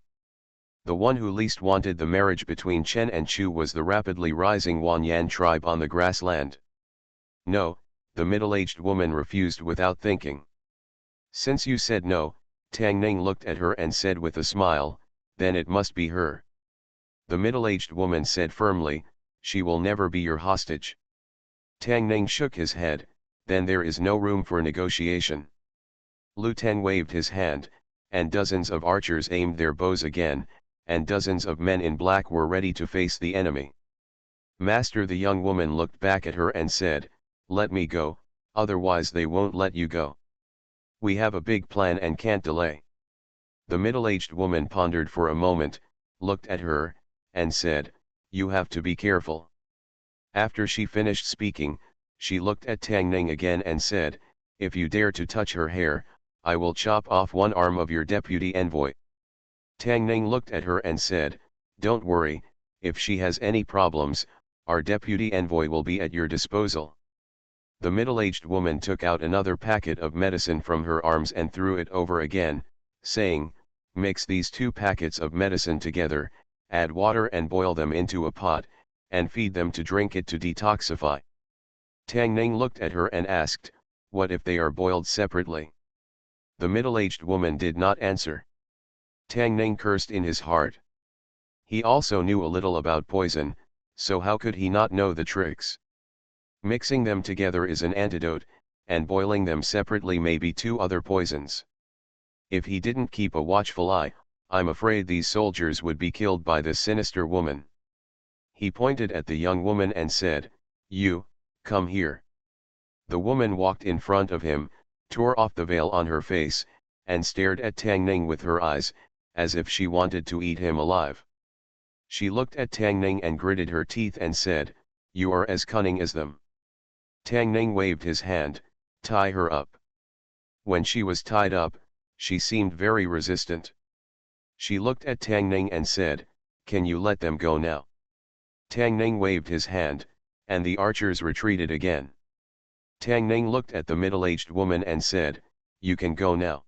The one who least wanted the marriage between Chen and Chu was the rapidly rising Wan Yan tribe on the grassland. "No," the middle-aged woman refused without thinking. "Since you said no," Tang Ning looked at her and said with a smile, "then it must be her." The middle-aged woman said firmly, "She will never be your hostage." Tang Ning shook his head, "Then there is no room for negotiation." Lu Teng waved his hand, and dozens of archers aimed their bows again, and dozens of men in black were ready to face the enemy. "Master," the young woman looked back at her and said, "Let me go, otherwise they won't let you go. We have a big plan and can't delay." The middle-aged woman pondered for a moment, looked at her, and said, "You have to be careful." After she finished speaking, she looked at Tang Ning again and said, "If you dare to touch her hair, I will chop off one arm of your deputy envoy." Tang Ning looked at her and said, "Don't worry, if she has any problems, our deputy envoy will be at your disposal." The middle-aged woman took out another packet of medicine from her arms and threw it over again, saying, Mix these 2 packets of medicine together, add water and boil them into a pot, and feed them to drink it to detoxify. Tang Ning looked at her and asked, what if they are boiled separately? The middle-aged woman did not answer. Tang Ning cursed in his heart. He also knew a little about poison, so how could he not know the tricks? Mixing them together is an antidote, and boiling them separately may be 2 other poisons. If he didn't keep a watchful eye, I'm afraid these soldiers would be killed by this sinister woman. He pointed at the young woman and said, "You, come here." The woman walked in front of him, tore off the veil on her face, and stared at Tang Ning with her eyes, as if she wanted to eat him alive. She looked at Tang Ning and gritted her teeth and said, "You are as cunning as them." Tang Ning waved his hand, "Tie her up." When she was tied up, she seemed very resistant. She looked at Tang Ning and said, "Can you let them go now?" Tang Ning waved his hand, and the archers retreated again. Tang Ning looked at the middle-aged woman and said, "You can go now.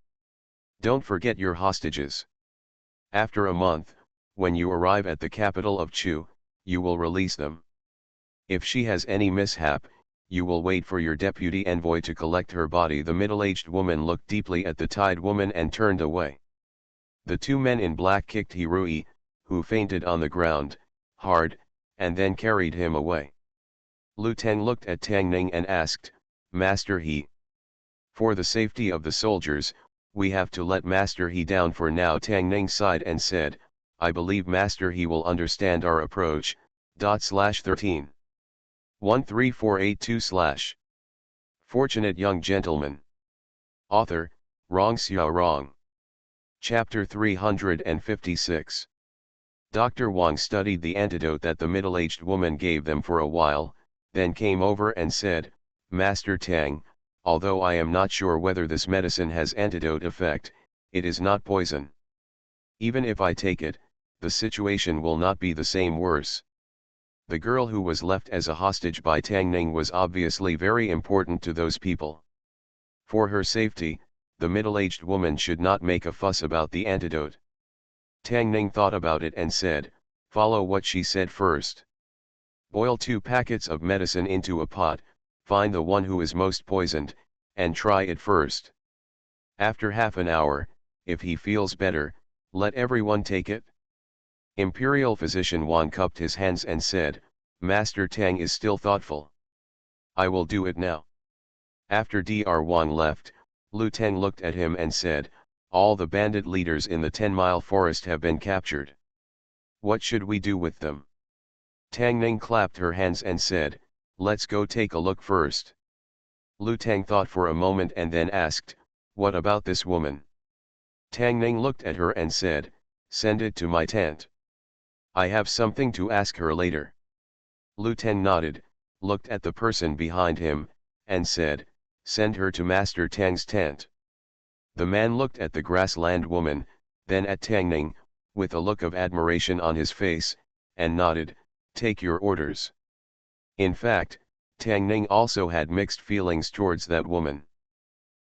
Don't forget your hostages. After a month, when you arrive at the capital of Chu, you will release them. If she has any mishap, you will wait for your deputy envoy to collect her body." The middle-aged woman looked deeply at the tied woman and turned away. The 2 men in black kicked Hirui, who fainted on the ground, hard, and then carried him away. Lu Teng looked at Tang Ning and asked, "Master He, for the safety of the soldiers, we have to let Master He down for now." Tang Ning sighed and said, "I believe Master He will understand our approach." /13 13482/ Fortunate Young Gentleman. Author, Rong Xiao Rong. Chapter 356. Dr. Wang studied the antidote that the middle-aged woman gave them for a while, then came over and said, "Master Tang, although I am not sure whether this medicine has antidote effect, it is not poison. Even if I take it, the situation will not be the same worse." The girl who was left as a hostage by Tang Ning was obviously very important to those people. For her safety, the middle-aged woman should not make a fuss about the antidote. Tang Ning thought about it and said, "Follow what she said first. Boil 2 packets of medicine into a pot, find the one who is most poisoned, and try it first. After half an hour, if he feels better, let everyone take it." Imperial physician Wang cupped his hands and said, "Master Tang is still thoughtful. I will do it now." After Dr. Wang left, Lu Teng looked at him and said, "All the bandit leaders in the 10-mile forest have been captured. What should we do with them?" Tang Ning clapped her hands and said, "Let's go take a look first." Lu Teng thought for a moment and then asked, "What about this woman?" Tang Ning looked at her and said, "Send it to my tent. I have something to ask her later." Lu Teng nodded, looked at the person behind him, and said, "Send her to Master Tang's tent." The man looked at the grassland woman, then at Tang Ning, with a look of admiration on his face, and nodded, "Take your orders." In fact, Tang Ning also had mixed feelings towards that woman.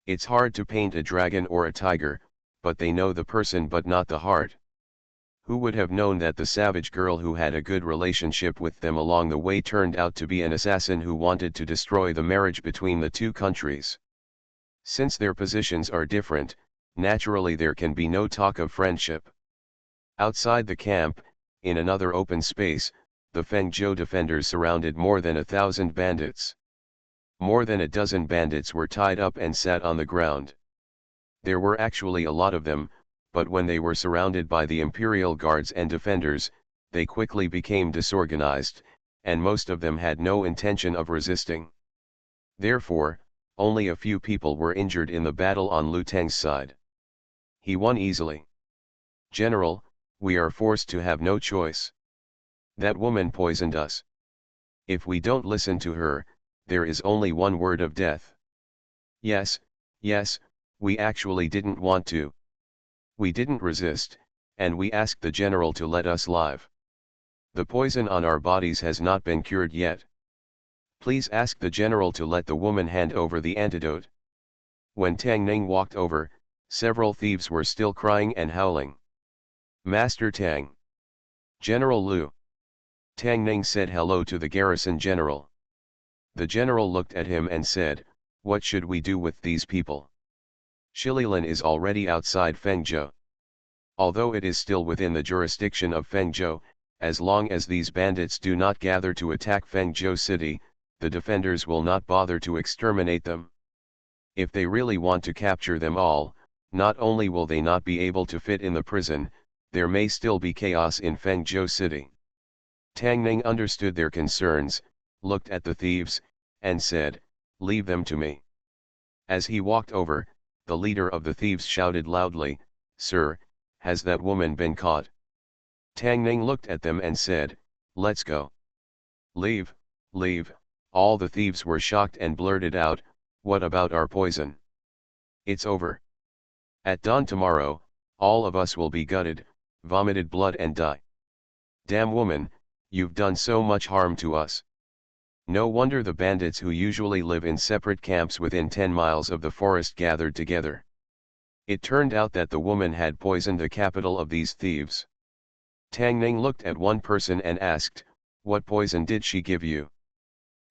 It's hard to paint a dragon or a tiger, but they know the person but not the heart. Who would have known that the savage girl who had a good relationship with them along the way turned out to be an assassin who wanted to destroy the marriage between the 2 countries? Since their positions are different, naturally there can be no talk of friendship. Outside the camp, in another open space, the Fengzhou defenders surrounded more than 1,000 bandits. More than a dozen bandits were tied up and sat on the ground. There were actually a lot of them, but when they were surrounded by the imperial guards and defenders, they quickly became disorganized, and most of them had no intention of resisting. Therefore, only a few people were injured in the battle on Lu Teng's side. He won easily. "General, we are forced to have no choice. That woman poisoned us. If we don't listen to her, there is only one word of death." Yes, we actually didn't want to. We didn't resist, and we asked the general to let us live. The poison on our bodies has not been cured yet. Please ask the general to let the woman hand over the antidote." When Tang Ning walked over, Several thieves were still crying and howling. Master Tang. General Liu. Tang Ning said hello to the garrison general. The general looked at him and said, "What should we do with these people? Shililin is already outside Fengzhou. Although it is still within the jurisdiction of Fengzhou, as long as these bandits do not gather to attack Fengzhou city, the defenders will not bother to exterminate them. If they really want to capture them all, not only will they not be able to fit in the prison, there may still be chaos in Fengzhou city." Tang Ning understood their concerns, looked at the thieves, and said, "Leave them to me." As he walked over, the leader of the thieves shouted loudly, "Sir, has that woman been caught?" Tang Ning looked at them and said, "Let's go." "Leave, leave," all the thieves were shocked and blurted out, "What about our poison? It's over. At dawn tomorrow, all of us will be gutted, vomited blood and die. Damn woman, you've done so much harm to us." No wonder the bandits who usually live in separate camps within 10 miles of the forest gathered together. It turned out that the woman had poisoned the capital of these thieves. Tang Ning looked at one person and asked, "What poison did she give you?"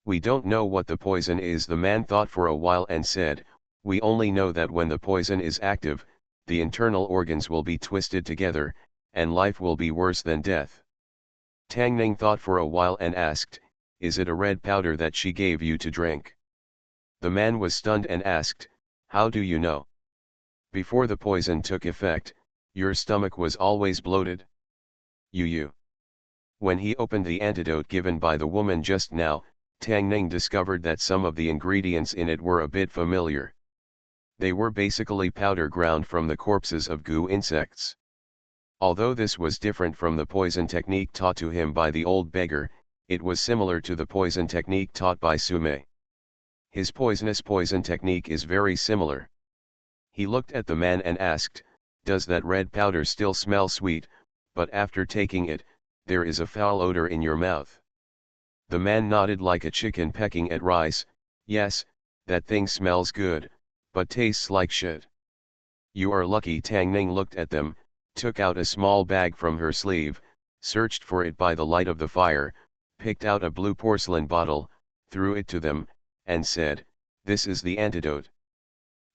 "We don't know what the poison is," the man thought for a while and said, "We only know that when the poison is active, the internal organs will be twisted together, and life will be worse than death." Tang Ning thought for a while and asked, "Is it a red powder that she gave you to drink?" The man was stunned and asked, "How do you know? Before the poison took effect, your stomach was always bloated." You. When he opened the antidote given by the woman just now, Tang Ning discovered that some of the ingredients in it were a bit familiar. They were basically powder ground from the corpses of goo insects. Although this was different from the poison technique taught to him by the old beggar, it was similar to the poison technique taught by Sume. His poisonous poison technique is very similar. He looked at the man and asked, "Does that red powder still smell sweet, but after taking it, there is a foul odor in your mouth?" The man nodded like a chicken pecking at rice, "Yes, that thing smells good, but tastes like shit." "You are lucky." Tang Ning looked at them, took out a small bag from her sleeve, searched for it by the light of the fire, picked out a blue porcelain bottle, threw it to them, and said, "This is the antidote."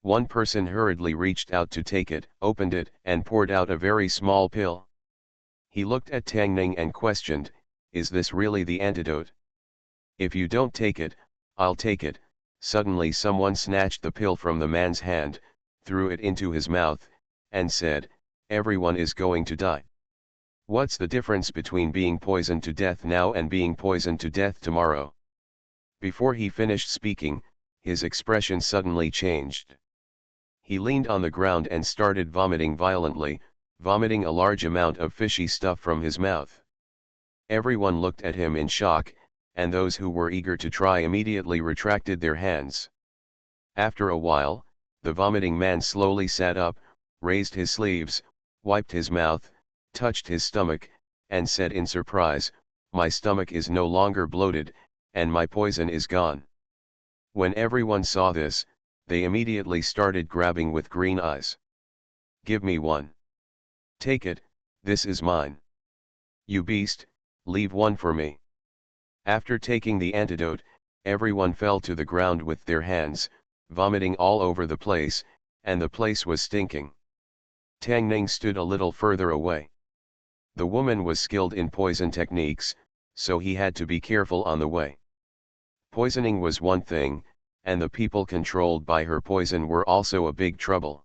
One person hurriedly reached out to take it, opened it, and poured out a very small pill. He looked at Tang Ning and questioned, "Is this really the antidote? If you don't take it, I'll take it." Suddenly someone snatched the pill from the man's hand, threw it into his mouth, and said, "Everyone is going to die. What's the difference between being poisoned to death now and being poisoned to death tomorrow?" Before he finished speaking, his expression suddenly changed. He leaned on the ground and started vomiting violently, vomiting a large amount of fishy stuff from his mouth. Everyone looked at him in shock, and those who were eager to try immediately retracted their hands. After a while, the vomiting man slowly sat up, raised his sleeves, wiped his mouth, touched his stomach, and said in surprise, "My stomach is no longer bloated, and my poison is gone." When everyone saw this, they immediately started grabbing with green eyes. "Give me one." "Take it, this is mine." "You beast, leave one for me." After taking the antidote, everyone fell to the ground with their hands, vomiting all over the place, and the place was stinking. Tang Ning stood a little further away. The woman was skilled in poison techniques, so he had to be careful on the way. Poisoning was one thing, and the people controlled by her poison were also a big trouble.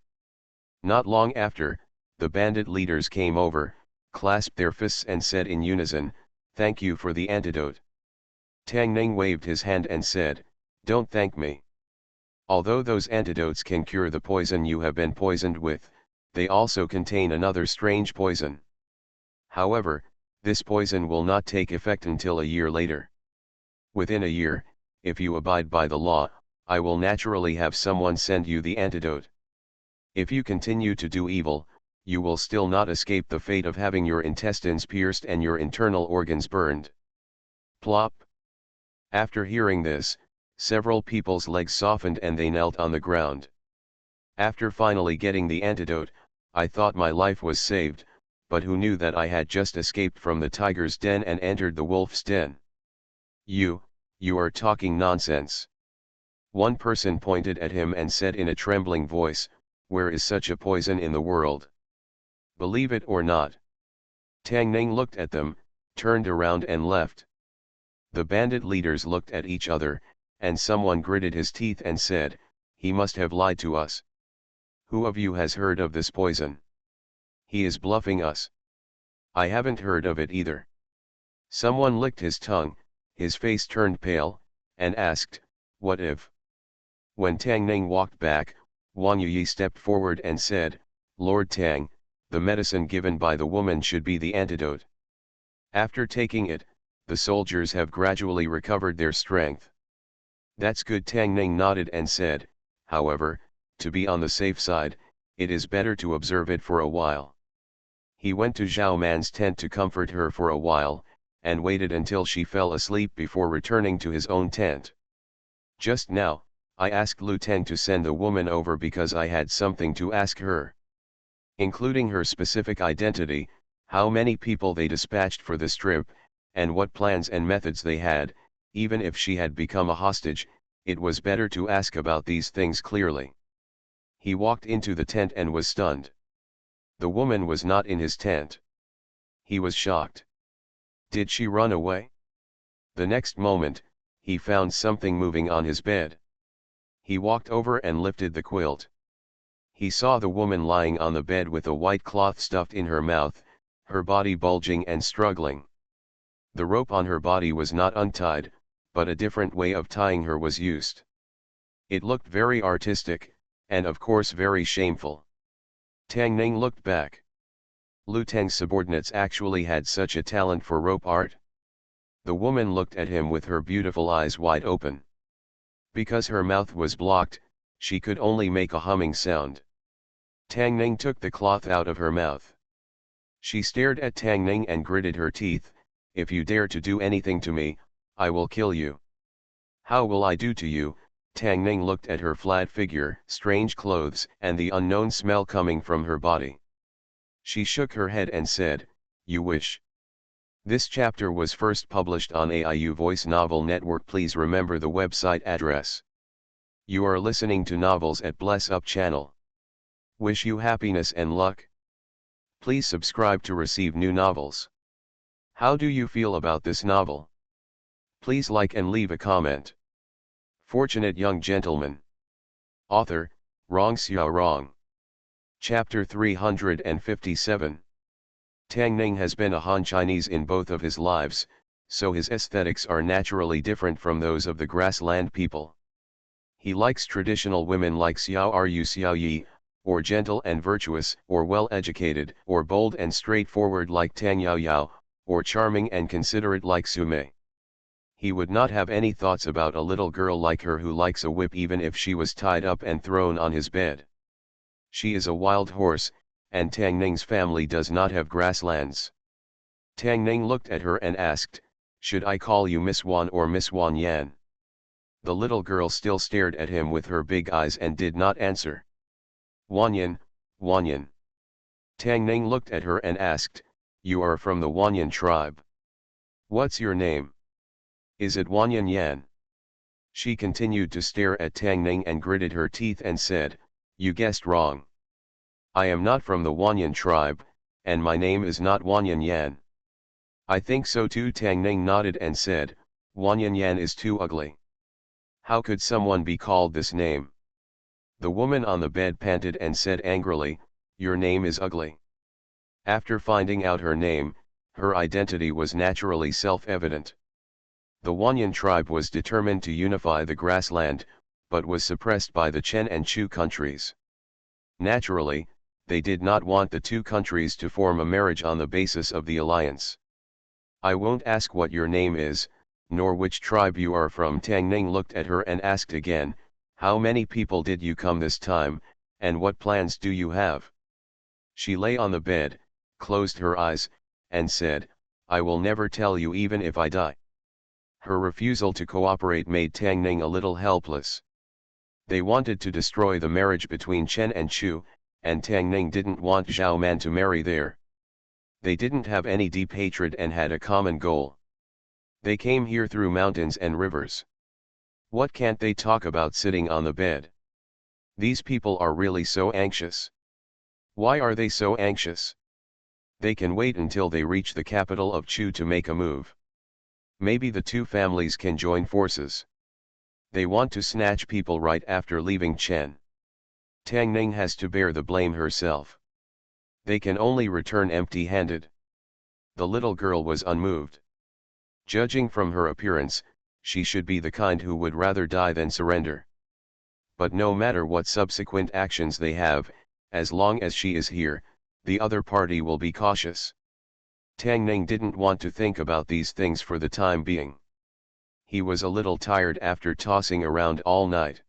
Not long after, the bandit leaders came over, clasped their fists and said in unison, "Thank you for the antidote." Tang Ning waved his hand and said, "Don't thank me. Although those antidotes can cure the poison you have been poisoned with, they also contain another strange poison. However, this poison will not take effect until a year later. Within a year, if you abide by the law, I will naturally have someone send you the antidote. If you continue to do evil, you will still not escape the fate of having your intestines pierced and your internal organs burned." Plop. After hearing this, several people's legs softened and they knelt on the ground. After finally getting the antidote, I thought my life was saved, but who knew that I had just escaped from the tiger's den and entered the wolf's den? You are talking nonsense. One person pointed at him and said in a trembling voice, "Where is such a poison in the world? Believe it or not." Tang Ning looked at them, turned around and left. The bandit leaders looked at each other, and someone gritted his teeth and said, "He must have lied to us. Who of you has heard of this poison? He is bluffing us. I haven't heard of it either." Someone licked his tongue, his face turned pale, and asked, "What if?" When Tang Ning walked back, Wang Yi stepped forward and said, "Lord Tang, the medicine given by the woman should be the antidote. After taking it, the soldiers have gradually recovered their strength." "That's good." Tang Ning nodded and said, "However, to be on the safe side, it is better to observe it for a while." He went to Zhao Man's tent to comfort her for a while, and waited until she fell asleep before returning to his own tent. "Just now, I asked Lu Teng to send the woman over because I had something to ask her. Including her specific identity, how many people they dispatched for this trip, and what plans and methods they had. Even if she had become a hostage, it was better to ask about these things clearly." He walked into the tent and was stunned. The woman was not in his tent. He was shocked. Did she run away? The next moment, he found something moving on his bed. He walked over and lifted the quilt. He saw the woman lying on the bed with a white cloth stuffed in her mouth, her body bulging and struggling. The rope on her body was not untied, but a different way of tying her was used. It looked very artistic, and of course very shameful. Tang Ning looked back. Lu Teng's subordinates actually had such a talent for rope art. The woman looked at him with her beautiful eyes wide open. Because her mouth was blocked, she could only make a humming sound. Tang Ning took the cloth out of her mouth. She stared at Tang Ning and gritted her teeth, "If you dare to do anything to me, I will kill you." "How will I do to you?" Tang Ning looked at her flat figure, strange clothes, and the unknown smell coming from her body. She shook her head and said, "You wish." This chapter was first published on AIU Voice Novel Network. Please remember the website address. You are listening to Novels at Bless Up channel. Wish you happiness and luck. Please subscribe to receive new novels. How do you feel about this novel? Please like and leave a comment. Fortunate Young Gentleman. Author, Rong Xiao Rong. Chapter 357. Tang Ning has been a Han Chinese in both of his lives, so his aesthetics are naturally different from those of the grassland people. He likes traditional women like Xiao Ru Xiao Yi, or gentle and virtuous, or well-educated, or bold and straightforward like Tang Yao Yao, or charming and considerate like Su Mei. He would not have any thoughts about a little girl like her who likes a whip even if she was tied up and thrown on his bed. She is a wild horse, and Tang Ning's family does not have grasslands. Tang Ning looked at her and asked, "Should I call you Miss Wan or Miss Wan Yan?" The little girl still stared at him with her big eyes and did not answer. "Wanyan, Wanyan." Tang Ning looked at her and asked, "You are from the Wanyan tribe. What's your name? Is it Wanyan Yan?" She continued to stare at Tang Ning and gritted her teeth and said, "You guessed wrong. I am not from the Wanyan tribe, and my name is not Wanyan Yan." "I think so too." Tang Ning nodded and said, "Wanyan Yan is too ugly. How could someone be called this name?" The woman on the bed panted and said angrily, "Your name is ugly." After finding out her name, her identity was naturally self-evident. The Wanyan tribe was determined to unify the grassland, but was suppressed by the Chen and Chu countries. Naturally, they did not want the two countries to form a marriage on the basis of the alliance. "I won't ask what your name is, nor which tribe you are from." Tang Ning looked at her and asked again, "How many people did you come this time, and what plans do you have?" She lay on the bed, closed her eyes, and said, "I will never tell you even if I die." Her refusal to cooperate made Tang Ning a little helpless. They wanted to destroy the marriage between Chen and Chu, and Tang Ning didn't want Zhao Man to marry there. They didn't have any deep hatred and had a common goal. They came here through mountains and rivers. What can't they talk about sitting on the bed? These people are really so anxious. Why are they so anxious? They can wait until they reach the capital of Chu to make a move. Maybe the two families can join forces. They want to snatch people right after leaving Chen. Tang Ning has to bear the blame herself. They can only return empty-handed. The little girl was unmoved. Judging from her appearance, she should be the kind who would rather die than surrender. But no matter what subsequent actions they have, as long as she is here, the other party will be cautious. Tang Ning didn't want to think about these things for the time being. He was a little tired after tossing around all night.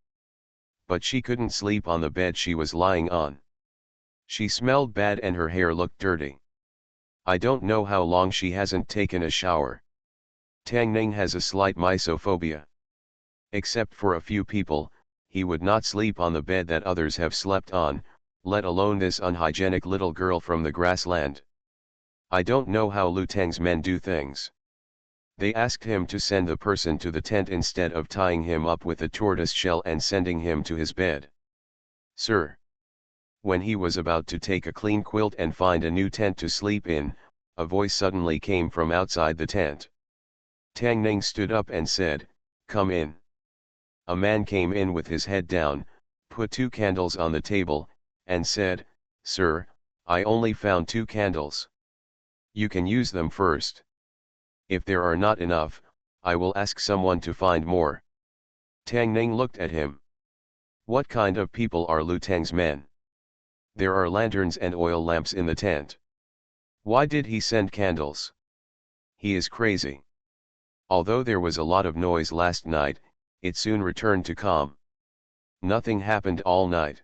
But she couldn't sleep on the bed she was lying on. She smelled bad and her hair looked dirty. I don't know how long she hasn't taken a shower. Tang Ning has a slight misophobia. Except for a few people, he would not sleep on the bed that others have slept on, let alone this unhygienic little girl from the grassland. I don't know how Lu Teng's men do things. They asked him to send the person to the tent instead of tying him up with a tortoise shell and sending him to his bed. Sir. When he was about to take a clean quilt and find a new tent to sleep in, a voice suddenly came from outside the tent. Tang Ning stood up and said, "Come in." A man came in with his head down, put 2 candles on the table, and said, "Sir, I only found 2 candles. You can use them first. If there are not enough, I will ask someone to find more." Tang Ning looked at him. What kind of people are Lu Teng's men? There are lanterns and oil lamps in the tent. Why did he send candles? He is crazy. Although there was a lot of noise last night, it soon returned to calm. Nothing happened all night.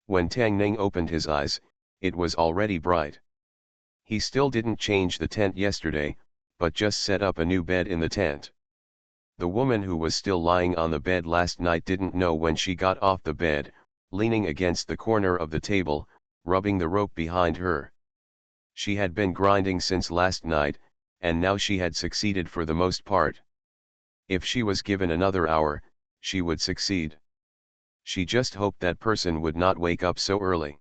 When Tang Ning opened his eyes, it was already bright. He still didn't change the tent yesterday, but just set up a new bed in the tent. The woman who was still lying on the bed last night didn't know when she got off the bed, leaning against the corner of the table, rubbing the rope behind her. She had been grinding since last night, and now she had succeeded for the most part. If she was given another hour, she would succeed. She just hoped that person would not wake up so early.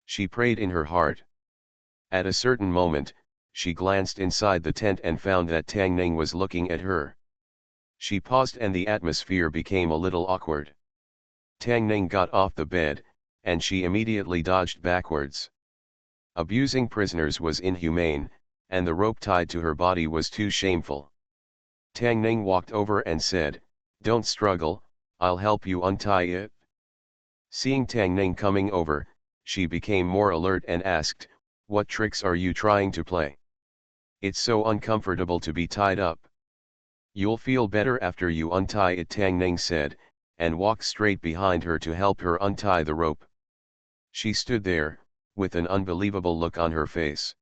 She prayed in her heart. At a certain moment, she glanced inside the tent and found that Tang Ning was looking at her. She paused and the atmosphere became a little awkward. Tang Ning got off the bed, and she immediately dodged backwards. Abusing prisoners was inhumane, and the rope tied to her body was too shameful. Tang Ning walked over and said, "Don't struggle, I'll help you untie it." Seeing Tang Ning coming over, she became more alert and asked, "What tricks are you trying to play? It's so uncomfortable to be tied up." "You'll feel better after you untie it," Tang Ning said, and walked straight behind her to help her untie the rope. She stood there, with an unbelievable look on her face.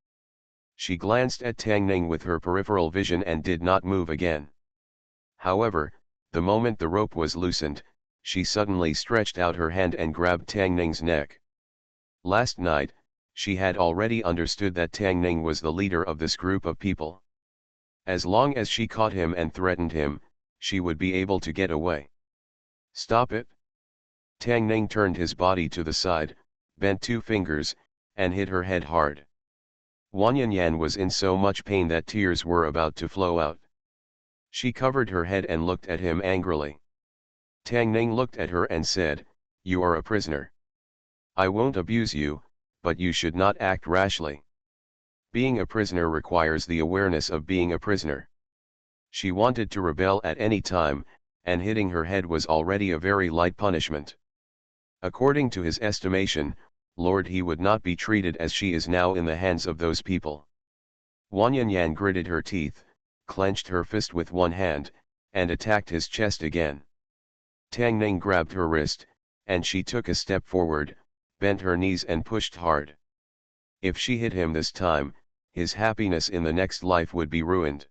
She glanced at Tang Ning with her peripheral vision and did not move again. However, the moment the rope was loosened, she suddenly stretched out her hand and grabbed Tang Ning's neck. Last night, she had already understood that Tang Ning was the leader of this group of people. As long as she caught him and threatened him, she would be able to get away. "Stop it!" Tang Ning turned his body to the side, bent 2 fingers, and hit her head hard. Wang Yanyan was in so much pain that tears were about to flow out. She covered her head and looked at him angrily. Tang Ning looked at her and said, "You are a prisoner. I won't abuse you, but you should not act rashly. Being a prisoner requires the awareness of being a prisoner." She wanted to rebel at any time, and hitting her head was already a very light punishment. According to his estimation, Lord, he would not be treated as she is now in the hands of those people. Wang Yanyan gritted her teeth, clenched her fist with one hand, and attacked his chest again. Tang Ning grabbed her wrist, and she took a step forward, bent her knees and pushed hard. If she hit him this time, his happiness in the next life would be ruined.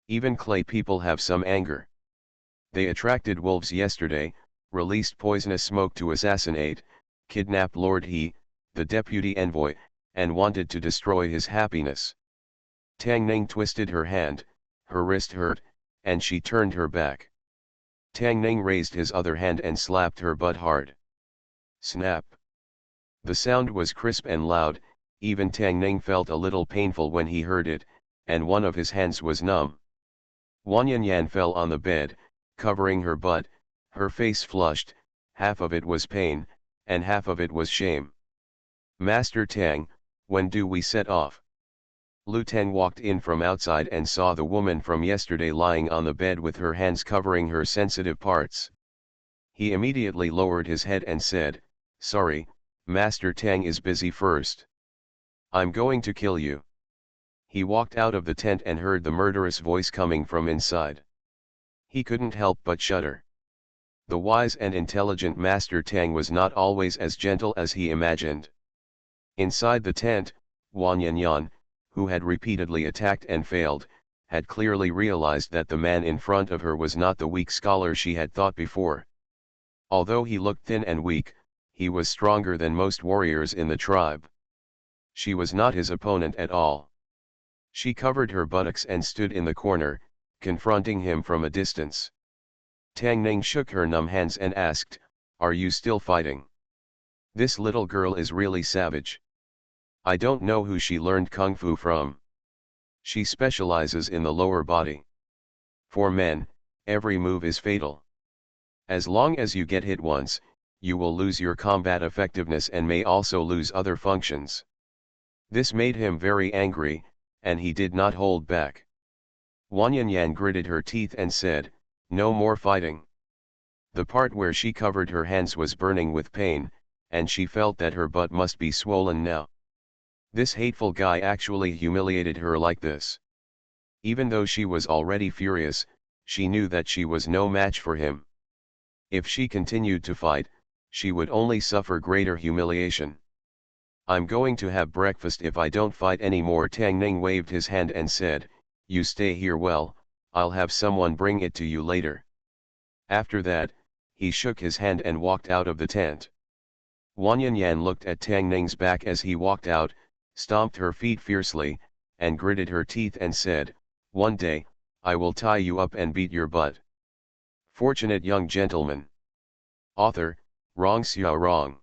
Even clay people have some anger. They attracted wolves yesterday, released poisonous smoke to assassinate, kidnap Lord He, the deputy envoy, and wanted to destroy his happiness. Tang Ning twisted her hand, her wrist hurt, and she turned her back. Tang Ning raised his other hand and slapped her butt hard. Snap! The sound was crisp and loud, even Tang Ning felt a little painful when he heard it, and one of his hands was numb. Wang Yanyan fell on the bed, covering her butt, her face flushed, half of it was pain, and half of it was shame. Master Tang, when do we set off? Lu Teng walked in from outside and saw the woman from yesterday lying on the bed with her hands covering her sensitive parts. He immediately lowered his head and said, "Sorry, Master Tang is busy first. I'm going to kill you." He walked out of the tent and heard the murderous voice coming from inside. He couldn't help but shudder. The wise and intelligent Master Tang was not always as gentle as he imagined. Inside the tent, Wang Yanyan, who had repeatedly attacked and failed, had clearly realized that the man in front of her was not the weak scholar she had thought before. Although he looked thin and weak, he was stronger than most warriors in the tribe. She was not his opponent at all. She covered her buttocks and stood in the corner, confronting him from a distance. Tang Ning shook her numb hands and asked, "Are you still fighting? This little girl is really savage. I don't know who she learned kung fu from. She specializes in the lower body. For men, every move is fatal. As long as you get hit once, you will lose your combat effectiveness and may also lose other functions." This made him very angry, and he did not hold back. Wang Yanyan gritted her teeth and said, "No more fighting." The part where she covered her hands was burning with pain, and she felt that her butt must be swollen now. This hateful guy actually humiliated her like this. Even though she was already furious, she knew that she was no match for him. If she continued to fight, she would only suffer greater humiliation. "I'm going to have breakfast if I don't fight anymore." Tang Ning waved his hand and said, "You stay here, well, I'll have someone bring it to you later." After that, he shook his hand and walked out of the tent. Wang Yanyan looked at Tang Ning's back as he walked out, stomped her feet fiercely, and gritted her teeth and said, "One day, I will tie you up and beat your butt." Fortunate Young Gentleman. Author, Rong Xiao Rong.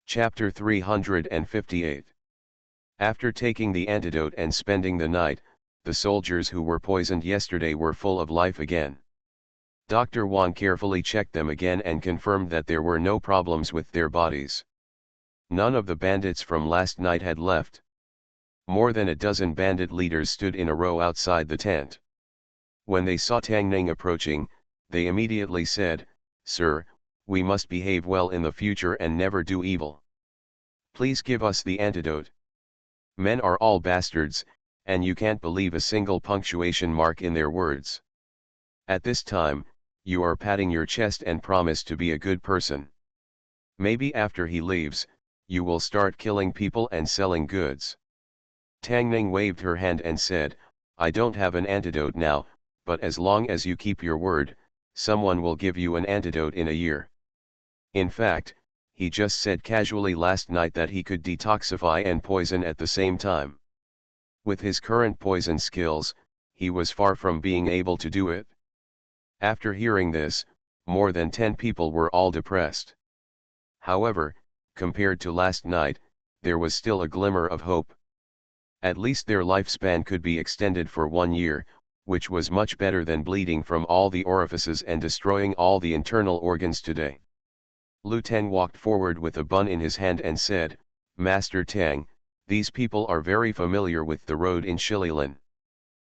Chapter 358. After taking the antidote and spending the night, the soldiers who were poisoned yesterday were full of life again. Dr. Wang carefully checked them again and confirmed that there were no problems with their bodies. None of the bandits from last night had left. More than a dozen bandit leaders stood in a row outside the tent. When they saw Tang Ning approaching, they immediately said, "Sir, we must behave well in the future and never do evil. Please give us the antidote. Men are all bastards, and you can't believe a single punctuation mark in their words. At this time, you are patting your chest and promise to be a good person. Maybe after he leaves, you will start killing people and selling goods." Tang Ning waved her hand and said, "I don't have an antidote now, but as long as you keep your word, someone will give you an antidote in a year." In fact, he just said casually last night that he could detoxify and poison at the same time. With his current poison skills, he was far from being able to do it. After hearing this, more than 10 people were all depressed. However, compared to last night, there was still a glimmer of hope. At least their lifespan could be extended for 1 year, which was much better than bleeding from all the orifices and destroying all the internal organs today. Lu Teng walked forward with a bun in his hand and said, "Master Tang, these people are very familiar with the road in Shililin.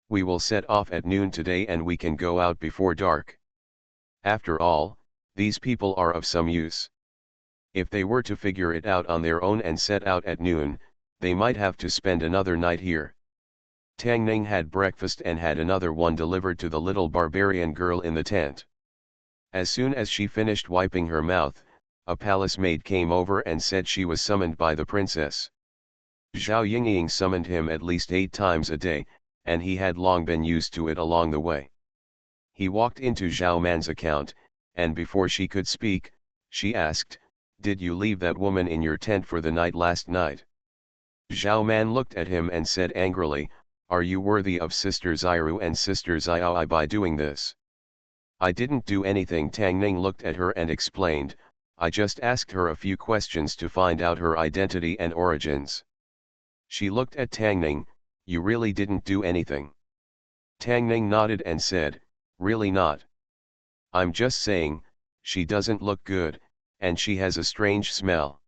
We will set off at noon today and we can go out before dark. After all, these people are of some use. If they were to figure it out on their own and set out at noon, they might have to spend another night here." Tang Ning had breakfast and had another one delivered to the little barbarian girl in the tent. As soon as she finished wiping her mouth, a palace maid came over and said she was summoned by the princess. Zhao Yingying summoned him at least 8 times a day, and he had long been used to it along the way. He walked into Zhao Man's account, and before she could speak, she asked, "Did you leave that woman in your tent for the night last night?" Zhao Man looked at him and said angrily, "Are you worthy of Sister Xiru and Sister Xiaoi by doing this?" "I didn't do anything." Tang Ning looked at her and explained, "I just asked her a few questions to find out her identity and origins." She looked at Tang Ning, "You really didn't do anything?" Tang Ning nodded and said, "Really not. I'm just saying, she doesn't look good, and she has a strange smell.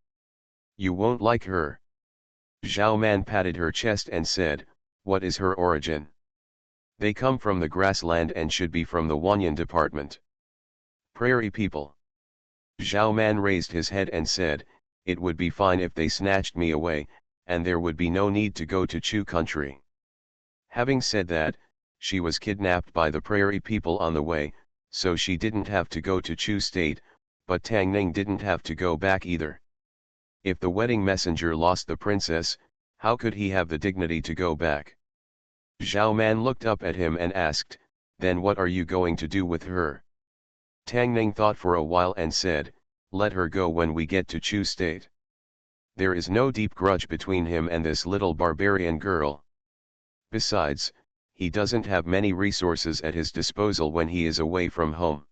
You won't like her." Zhao Man patted her chest and said, "What is her origin?" "They come from the grassland and should be from the Wanyan department. Prairie people." Zhao Man raised his head and said, "It would be fine if they snatched me away, and there would be no need to go to Chu country." Having said that, she was kidnapped by the prairie people on the way, so she didn't have to go to Chu state, but Tang Ning didn't have to go back either. If the wedding messenger lost the princess, how could he have the dignity to go back? Zhao Man looked up at him and asked, "Then what are you going to do with her?" Tang Ning thought for a while and said, "Let her go when we get to Chu state. There is no deep grudge between him and this little barbarian girl. Besides, he doesn't have many resources at his disposal when he is away from home.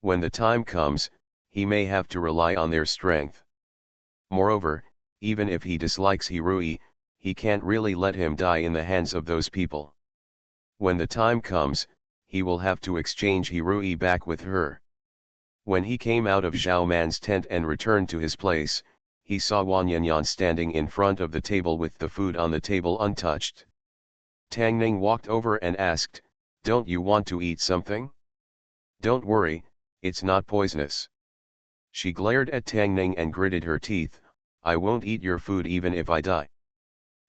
When the time comes, he may have to rely on their strength. Moreover, even if he dislikes Hirui, he can't really let him die in the hands of those people. When the time comes, he will have to exchange Hirui back with her." When he came out of Zhao Man's tent and returned to his place, he saw Wan Yanyan standing in front of the table with the food on the table untouched. Tang Ning walked over and asked, "Don't you want to eat something?" "Don't worry, it's not poisonous." She glared at Tang Ning and gritted her teeth, "I won't eat your food even if I die."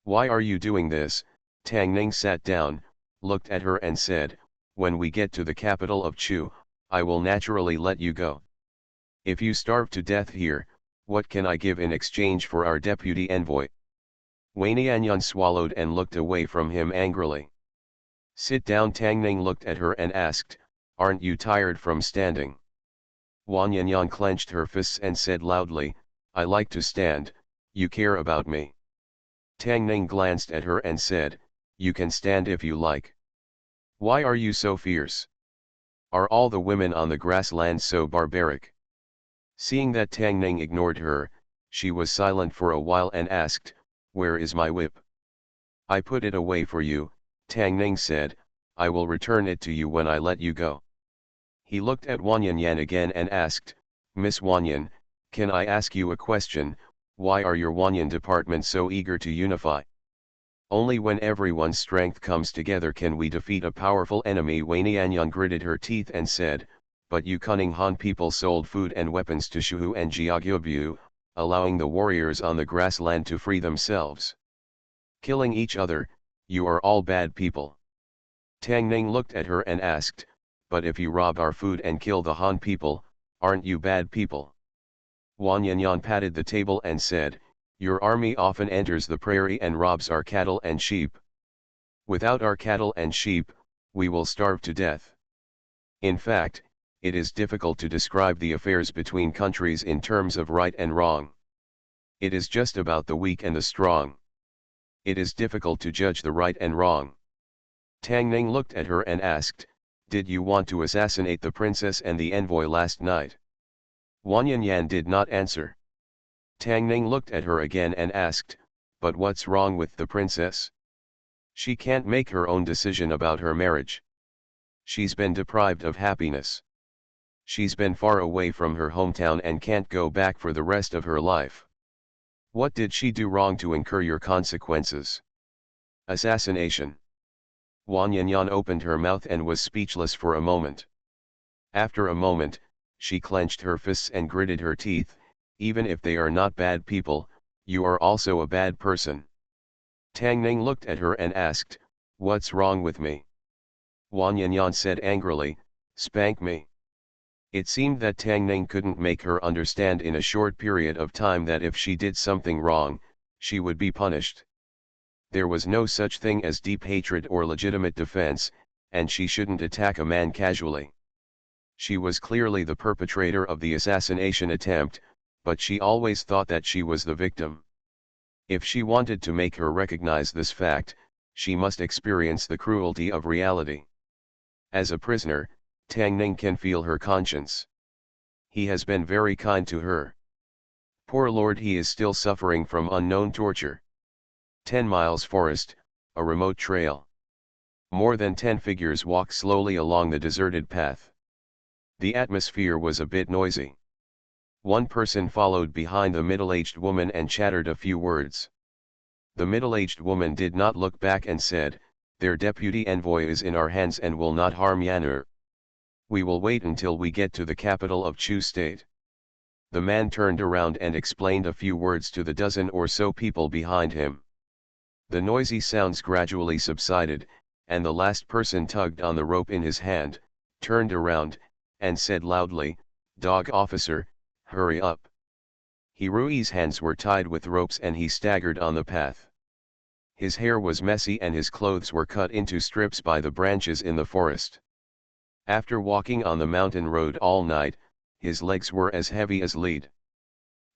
"Why are you doing this?" Tang Ning sat down, looked at her and said, "When we get to the capital of Chu, I will naturally let you go. If you starve to death here, what can I give in exchange for our deputy envoy?" Wei Nianyan swallowed and looked away from him angrily. "Sit down." Tang Ning looked at her and asked, "Aren't you tired from standing?" Wan Yanyan clenched her fists and said loudly, "I like to stand, you care about me." Tang Ning glanced at her and said, "You can stand if you like. Why are you so fierce? Are all the women on the grassland so barbaric?" Seeing that Tang Ning ignored her, she was silent for a while and asked, "Where is my whip?" "I put it away for you," Tang Ning said, "I will return it to you when I let you go." He looked at Wan Yanyan again and asked, "Miss Wanyan, can I ask you a question? Why are your Wanyan department so eager to unify? Only when everyone's strength comes together can we defeat a powerful enemy." Wei Nianyan gritted her teeth and said, "But you cunning Han people sold food and weapons to Shuhu and Jiagyubu, allowing the warriors on the grassland to free themselves. Killing each other, you are all bad people." Tang Ning looked at her and asked, "But if you rob our food and kill the Han people, aren't you bad people?" Wan Yanyan patted the table and said, "Your army often enters the prairie and robs our cattle and sheep. Without our cattle and sheep, we will starve to death. In fact, it is difficult to describe the affairs between countries in terms of right and wrong. It is just about the weak and the strong. It is difficult to judge the right and wrong." Tang Ning looked at her and asked, "Did you want to assassinate the princess and the envoy last night?" Wan Yanyan did not answer. Tang Ning looked at her again and asked, "But what's wrong with the princess? She can't make her own decision about her marriage. She's been deprived of happiness. She's been far away from her hometown and can't go back for the rest of her life. What did she do wrong to incur your consequences? Assassination." Wan Yanyan opened her mouth and was speechless for a moment. After a moment, she clenched her fists and gritted her teeth, "Even if they are not bad people, you are also a bad person." Tang Ning looked at her and asked, "What's wrong with me?" Wan Yanyan said angrily, "Spank me." It seemed that Tang Ning couldn't make her understand in a short period of time that if she did something wrong, she would be punished. There was no such thing as deep hatred or legitimate defense, and she shouldn't attack a man casually. She was clearly the perpetrator of the assassination attempt, but she always thought that she was the victim. If she wanted to make her recognize this fact, she must experience the cruelty of reality. As a prisoner, Tang Ning can feel her conscience. He has been very kind to her. Poor Lord, he is still suffering from unknown torture. 10 miles forest, a remote trail. More than 10 figures walk slowly along the deserted path. The atmosphere was a bit noisy. One person followed behind the middle-aged woman and chattered a few words. The middle-aged woman did not look back and said, "Their deputy envoy is in our hands and will not harm Yan'er. We will wait until we get to the capital of Chu State." The man turned around and explained a few words to the dozen or so people behind him. The noisy sounds gradually subsided, and the last person tugged on the rope in his hand, turned around, and said loudly, "Dog officer, hurry up." Hirui's hands were tied with ropes and he staggered on the path. His hair was messy and his clothes were cut into strips by the branches in the forest. After walking on the mountain road all night, his legs were as heavy as lead.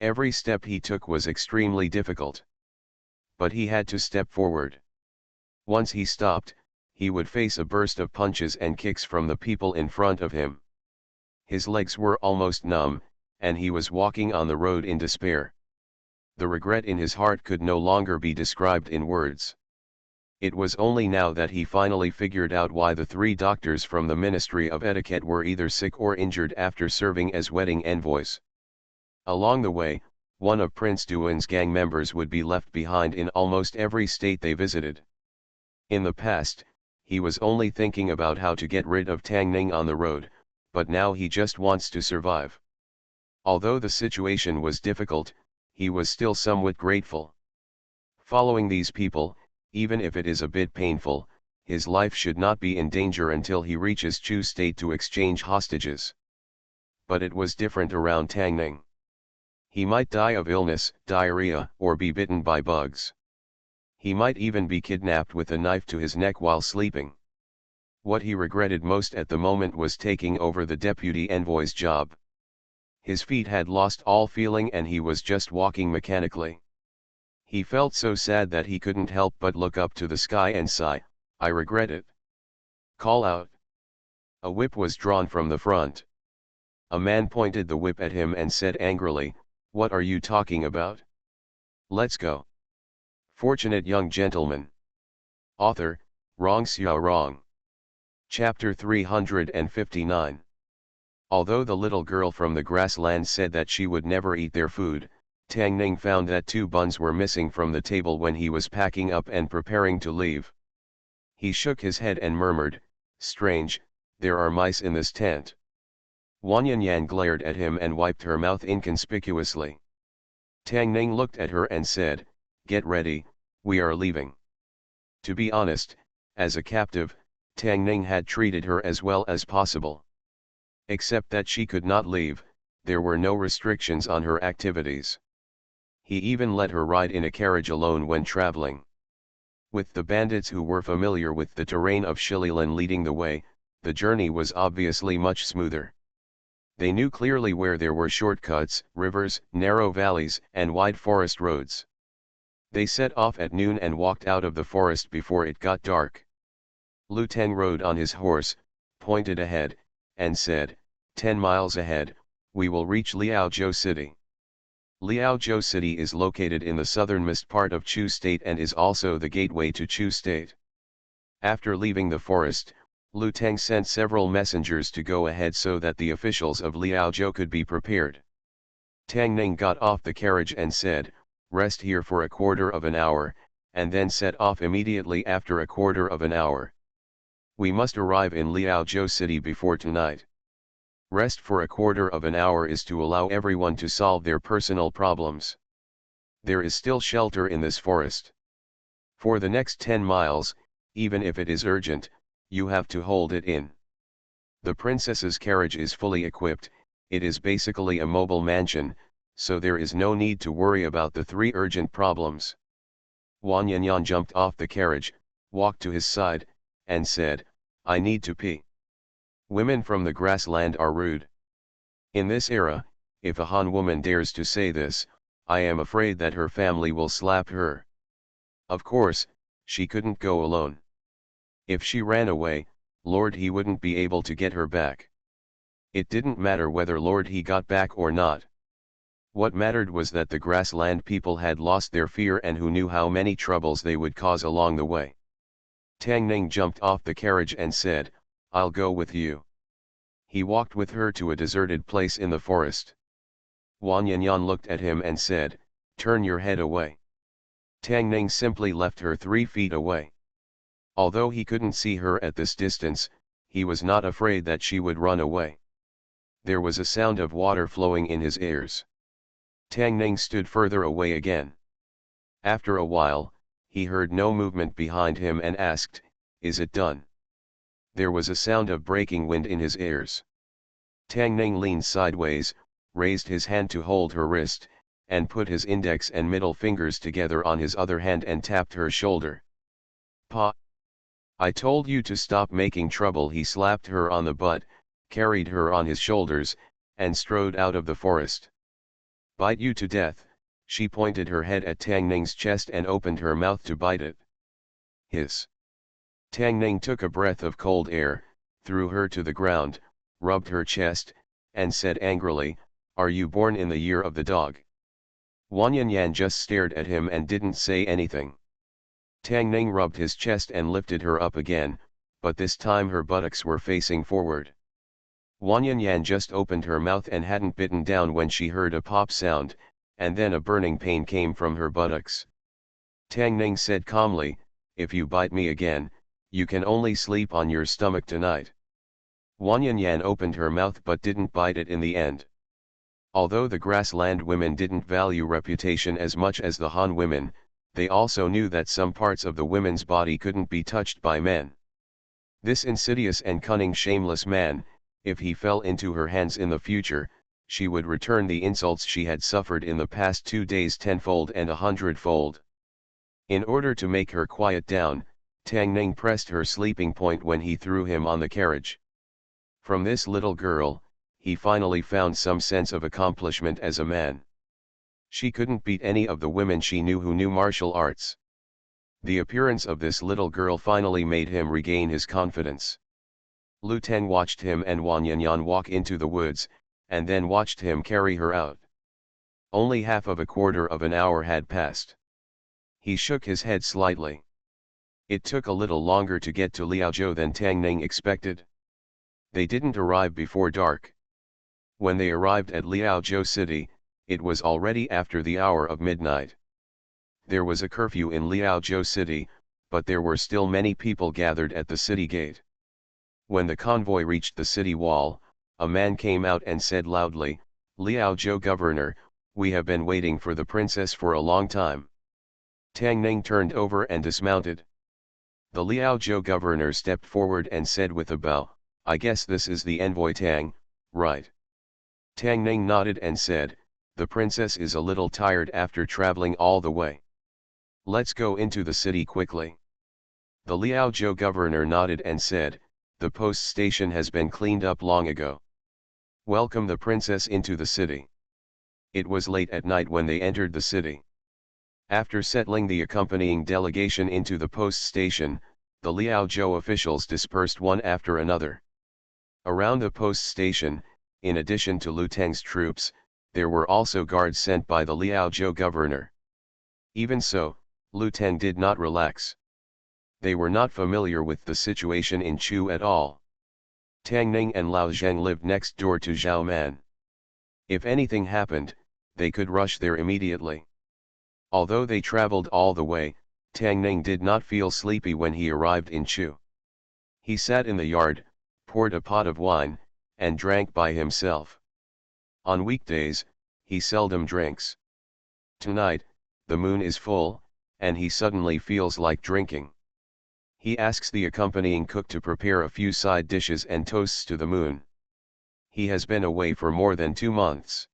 Every step he took was extremely difficult. But he had to step forward. Once he stopped, he would face a burst of punches and kicks from the people in front of him. His legs were almost numb, and he was walking on the road in despair. The regret in his heart could no longer be described in words. It was only now that he finally figured out why the 3 doctors from the Ministry of Etiquette were either sick or injured after serving as wedding envoys. Along the way, one of Prince Duan's gang members would be left behind in almost every state they visited. In the past, he was only thinking about how to get rid of Tang Ning on the road, but now he just wants to survive. Although the situation was difficult, he was still somewhat grateful. Following these people, even if it is a bit painful, his life should not be in danger until he reaches Chu State to exchange hostages. But it was different around Tang Ning. He might die of illness, diarrhea, or be bitten by bugs. He might even be kidnapped with a knife to his neck while sleeping. What he regretted most at the moment was taking over the deputy envoy's job. His feet had lost all feeling and he was just walking mechanically. He felt so sad that he couldn't help but look up to the sky and sigh, "I regret it." "Call out." A whip was drawn from the front. A man pointed the whip at him and said angrily, "What are you talking about? Let's go." Fortunate Young Gentleman. Author, Rong Xiao Rong. Chapter 359. Although the little girl from the grassland said that she would never eat their food, Tang Ning found that 2 buns were missing from the table when he was packing up and preparing to leave. He shook his head and murmured, "Strange, there are mice in this tent." Wan Yanyan glared at him and wiped her mouth inconspicuously. Tang Ning looked at her and said, "Get ready, we are leaving." To be honest, as a captive, Tang Ning had treated her as well as possible. Except that she could not leave, there were no restrictions on her activities. He even let her ride in a carriage alone when traveling. With the bandits who were familiar with the terrain of Shililan leading the way, the journey was obviously much smoother. They knew clearly where there were shortcuts, rivers, narrow valleys, and wide forest roads. They set off at noon and walked out of the forest before it got dark. Lu Teng rode on his horse, pointed ahead, and said, 10 miles ahead, we will reach Liaozhou City. Liaozhou City is located in the southernmost part of Chu State and is also the gateway to Chu State. After leaving the forest, Lu Teng sent several messengers to go ahead so that the officials of Liaozhou could be prepared. Tang Ning got off the carriage and said, "Rest here for a quarter of an hour, and then set off immediately after a quarter of an hour. We must arrive in Liaozhou City before tonight." Rest for a quarter of an hour is to allow everyone to solve their personal problems. There is still shelter in this forest. For the next 10 miles, even if it is urgent, you have to hold it in. The princess's carriage is fully equipped, it is basically a mobile mansion, so there is no need to worry about the 3 urgent problems. Wan Yanyan jumped off the carriage, walked to his side, and said, "I need to pee." Women from the grassland are rude. In this era, if a Han woman dares to say this, I am afraid that her family will slap her. Of course, she couldn't go alone. If she ran away, Lord he wouldn't be able to get her back. It didn't matter whether Lord he got back or not. What mattered was that the grassland people had lost their fear and who knew how many troubles they would cause along the way. Tang Ning jumped off the carriage and said, I'll go with you. He walked with her to a deserted place in the forest. Wan Yanyan looked at him and said, turn your head away. Tang Ning simply left her 3 feet away. Although he couldn't see her at this distance, he was not afraid that she would run away. There was a sound of water flowing in his ears. Tang Ning stood further away again. After a while, he heard no movement behind him and asked, is it done? There was a sound of breaking wind in his ears. Tang Ning leaned sideways, raised his hand to hold her wrist, and put his index and middle fingers together on his other hand and tapped her shoulder. Pa! I told you to stop making trouble. He slapped her on the butt, carried her on his shoulders, and strode out of the forest. Bite you to death, she pointed her head at Tang Ning's chest and opened her mouth to bite it. Hiss. Tang Ning took a breath of cold air, threw her to the ground, rubbed her chest, and said angrily, are you born in the year of the dog? Wan Yanyan just stared at him and didn't say anything. Tang Ning rubbed his chest and lifted her up again, but this time her buttocks were facing forward. Wan Yanyan just opened her mouth and hadn't bitten down when she heard a pop sound, and then a burning pain came from her buttocks. Tang Ning said calmly, if you bite me again, you can only sleep on your stomach tonight. Wan Yanyan opened her mouth but didn't bite it in the end. Although the grassland women didn't value reputation as much as the Han women, they also knew that some parts of the women's body couldn't be touched by men. This insidious and cunning shameless man, if he fell into her hands in the future, she would return the insults she had suffered in the past 2 days tenfold and 100-fold. In order to make her quiet down, Tang Ning pressed her sleeping point when he threw him on the carriage. From this little girl, he finally found some sense of accomplishment as a man. She couldn't beat any of the women she knew who knew martial arts. The appearance of this little girl finally made him regain his confidence. Lu Teng watched him and Wan Yanyan walk into the woods, and then watched him carry her out. Only half of a quarter of an hour had passed. He shook his head slightly. It took a little longer to get to Liaozhou than Tang Ning expected. They didn't arrive before dark. When they arrived at Liaozhou city, it was already after the hour of midnight. There was a curfew in Liaozhou city, but there were still many people gathered at the city gate. When the convoy reached the city wall, a man came out and said loudly, Liaozhou governor, we have been waiting for the princess for a long time. Tang Ning turned over and dismounted. The Liaozhou governor stepped forward and said with a bow, I guess this is the envoy Tang, right? Tang Ning nodded and said, the princess is a little tired after traveling all the way. Let's go into the city quickly. The Liaozhou governor nodded and said, the post station has been cleaned up long ago. Welcome the princess into the city. It was late at night when they entered the city. After settling the accompanying delegation into the post station, the Liaozhou officials dispersed one after another. Around the post station, in addition to Lu Teng's troops, there were also guards sent by the Liaozhou governor. Even so, Lu Teng did not relax. They were not familiar with the situation in Chu at all. Tang Ning and Lao Zheng lived next door to Zhao Man. If anything happened, they could rush there immediately. Although they traveled all the way, Tang Ning did not feel sleepy when he arrived in Chu. He sat in the yard, poured a pot of wine, and drank by himself. On weekdays, he seldom drinks. Tonight, the moon is full, and he suddenly feels like drinking. He asks the accompanying cook to prepare a few side dishes and toasts to the moon. He has been away for more than 2 months.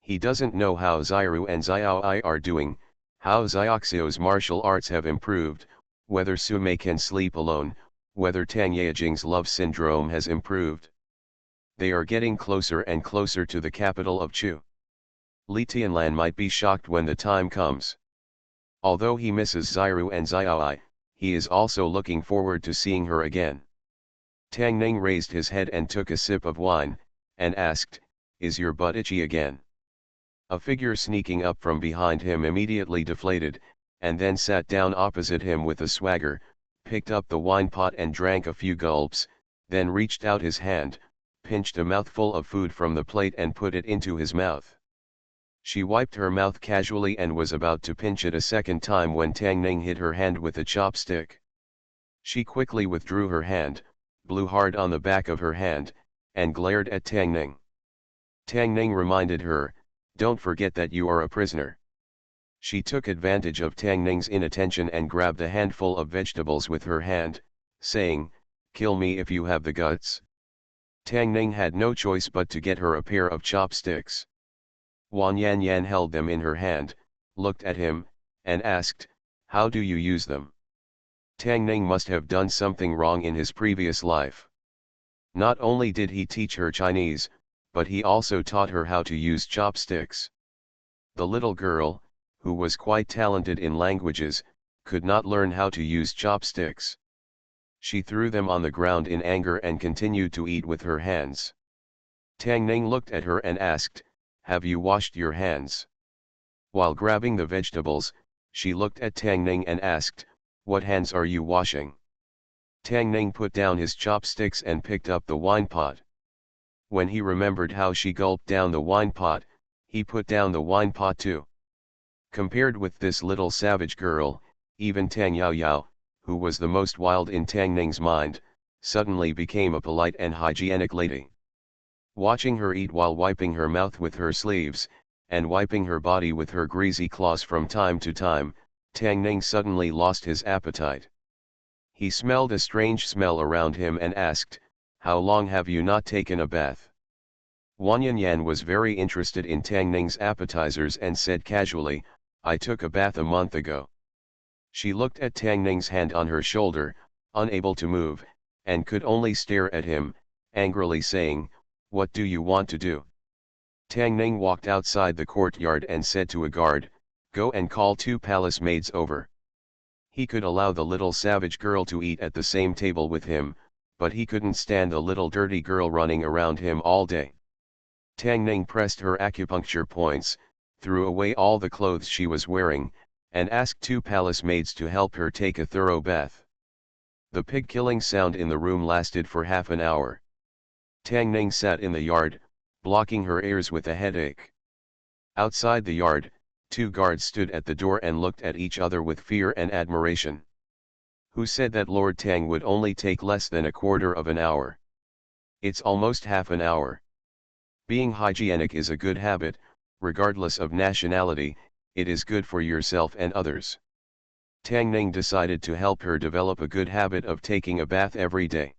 He doesn't know how Xiru and Xiaoi are doing, how Xiaoxiu's martial arts have improved, whether Sumei can sleep alone, whether Tang Yejing's love syndrome has improved. They are getting closer and closer to the capital of Chu. Li Tianlan might be shocked when the time comes. Although he misses Xiru and Xiaoi, he is also looking forward to seeing her again. Tang Ning raised his head and took a sip of wine, and asked, "Is your butt itchy again?" A figure sneaking up from behind him immediately deflated, and then sat down opposite him with a swagger, picked up the wine pot and drank a few gulps, then reached out his hand, pinched a mouthful of food from the plate and put it into his mouth. She wiped her mouth casually and was about to pinch it a second time when Tang Ning hit her hand with a chopstick. She quickly withdrew her hand, blew hard on the back of her hand, and glared at Tang Ning. Tang Ning reminded her, "Don't forget that you are a prisoner." She took advantage of Tang Ning's inattention and grabbed a handful of vegetables with her hand, saying, "Kill me if you have the guts." Tang Ning had no choice but to get her a pair of chopsticks. Wan Yan Yan held them in her hand, looked at him, and asked, "How do you use them?" Tang Ning must have done something wrong in his previous life. Not only did he teach her Chinese, but he also taught her how to use chopsticks. The little girl, who was quite talented in languages, could not learn how to use chopsticks. She threw them on the ground in anger and continued to eat with her hands. Tang Ning looked at her and asked, "Have you washed your hands?" While grabbing the vegetables, she looked at Tang Ning and asked, "What hands are you washing?" Tang Ning put down his chopsticks and picked up the wine pot. When he remembered how she gulped down the wine pot, he put down the wine pot too. Compared with this little savage girl, even Tang Yao Yao, who was the most wild in Tang Ning's mind, suddenly became a polite and hygienic lady. Watching her eat while wiping her mouth with her sleeves, and wiping her body with her greasy claws from time to time, Tang Ning suddenly lost his appetite. He smelled a strange smell around him and asked, "How long have you not taken a bath?" Wan Yanyan was very interested in Tang Ning's appetizers and said casually, "I took a bath a month ago." She looked at Tang Ning's hand on her shoulder, unable to move, and could only stare at him, angrily saying, "What do you want to do?" Tang Ning walked outside the courtyard and said to a guard, "Go and call 2 palace maids over." He could allow the little savage girl to eat at the same table with him, but he couldn't stand the little dirty girl running around him all day. Tang Ning pressed her acupuncture points, threw away all the clothes she was wearing, and asked 2 palace maids to help her take a thorough bath. The pig-killing sound in the room lasted for half an hour. Tang Ning sat in the yard, blocking her ears with a headache. Outside the yard, 2 guards stood at the door and looked at each other with fear and admiration. Who said that Lord Tang would only take less than a quarter of an hour? It's almost half an hour. Being hygienic is a good habit, regardless of nationality. It is good for yourself and others. Tang Ning decided to help her develop a good habit of taking a bath every day.